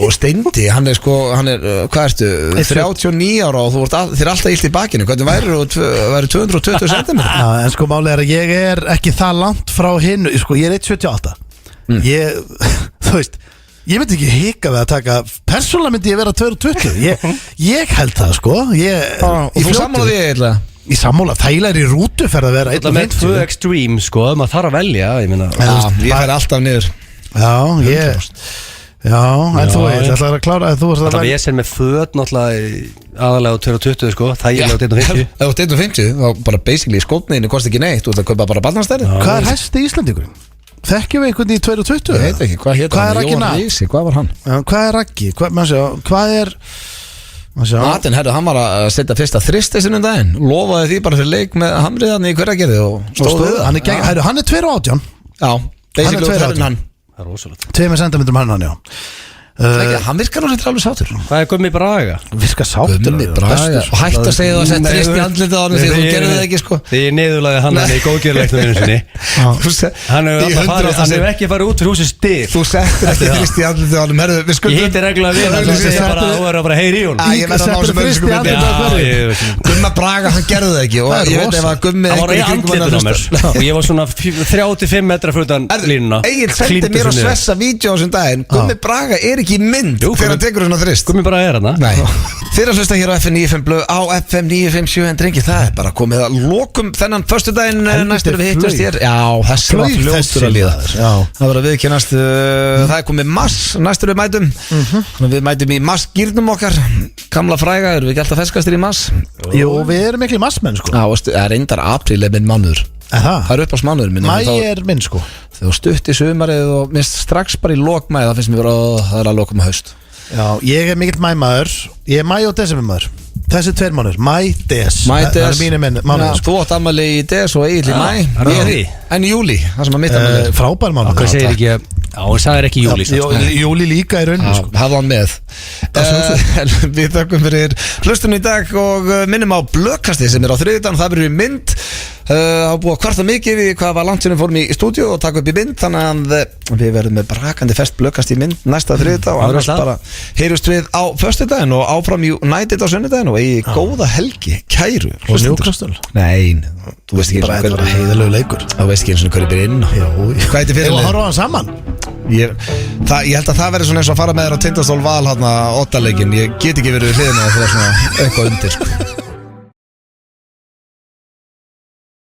og Steindi, hann er sko, hvað ertu 39 ára og þið er alltaf illt í bakinu. Hvernig væri 220 cm? Já, en sko máli er að ég er ekki það langt frá hinnu, sko, ég er 1.78 þú veist ég myndi ekki hika við að taka persónulega myndi ég vera 220 ég held það sko og þú sammála því eitthvað? Ég sammála, þægilega í rútuferð að vera Það með 2 extreme sko, maður þarf að velja ég færi alltaf niður Já, en þú veit, það er að klára Það er sem með föt náttúrulega aðalega á 220 sko, þægilega á 150 Ef þú 150, þá bara basically skótniðinu kosti ekki neitt, þú ert að kaupa bara barnastæri. Hvað er hæsti í Íslandingurinn? Þekkjum við einhvern í 220? Ég veit ekki, hvað hétt hann? Jóhann Rísi, hvað var hann? Hvað er Raggi? Hvað er Martin, hann var að setja fyrsta þristi sinni daginn, lofaði því bara fyrir leik með hamriðan í Hveragerði og stóð við það. Hann er 2.18. Já, basically hann. Það er rosalegt. 2 cm hann, já. Hann virkar nú þetta alveg sátur. Hvað er Gummi Braga? Virka sáttur Gummi Braga. Og hætt að segja það að setja rist í andlitið á hann því þú gerði það ekki sko. Því ég niðurlagði hann í góðgerðleiknum vinnu sinni. Hann hefur ekki farið út fyrir húsið stig. Þú settir ekki rist í andlitið á hann. Ég hitti reglulega við hann. Þú verður bara heyri í hún. Ég verður að ná sem öllsku Gummi. Gummi Braga, hann gerði það ekki. Og ég veit ef að Gummi hann var í andlitið á mér. Og ég var svona 35 metra fyrir utan línuna. Egil sendi mér að svessa vídeo á þessum daginn. Gummi Braga er ekki í mynd þegar hann tekur svona þrist. Gummi Braga er hann. Nei. Þeir að hlusta hér á FM 95 Blöð á FM 957 en drengi, það er bara komið að lokum þennan föstudaginn næstur við hittast hér. Já, þessi var fljótur að líða. Það var að viðkennast, það er komið mass næstur við mætum. Við mætum í massgýrnum okkar, gamla fræga, erum við ekki alltaf feskastir í mass? Jú, við erum miklu massmenn sko. Já, það er reyndar apríl er minn mánuður. Það er upp á mánuður minn. Mæ er minn sko. Þegar stutt í sumarið og minnst strax bara í lok mæ, það finnst mér vera að það er að lokum að haust. Já, ég er mikill mæmaður. Ég er mæ og desembermaður. Þessi 2 mánuður, mæ, des. Það er mínir mánuður sko. Þú átt ammali í des og Egil í mæ. En í júli, það sem að mitt ammali. Frábær mánuður. Hvað segir ekki, já, það er ekki júli. Júli líka í rauninu sko. Hafði hann með. Við þökkum fyrir hlustun í dag og minnum á Blöðkasti sem er á þriðjudagann. Það verður í mynd. Það búið að kvarta mikið við hvað var langt sem við fórum í stúdíu og taka upp í mynd, þannig að við verðum með brakandi fest Blöðkast í mynd næsta þriðjudag og annars bara heyrjumst við á föstudaginn og áfram United á sunnudaginn og eigi góða helgi, kæru Og Newcastle. Nei, þú veist ekki Bara þetta er heiðalegu leikur. Þú veist ekki eins og hverju byrja inn Hvað heitir Ég var að fyrirlið? horfa á hann saman. Ég held að það verði svona eins og að fara með þér á Tindastól Val 8 leikinn. Ég get ekki verið við hliðina þegar svona eitthvað undir sko.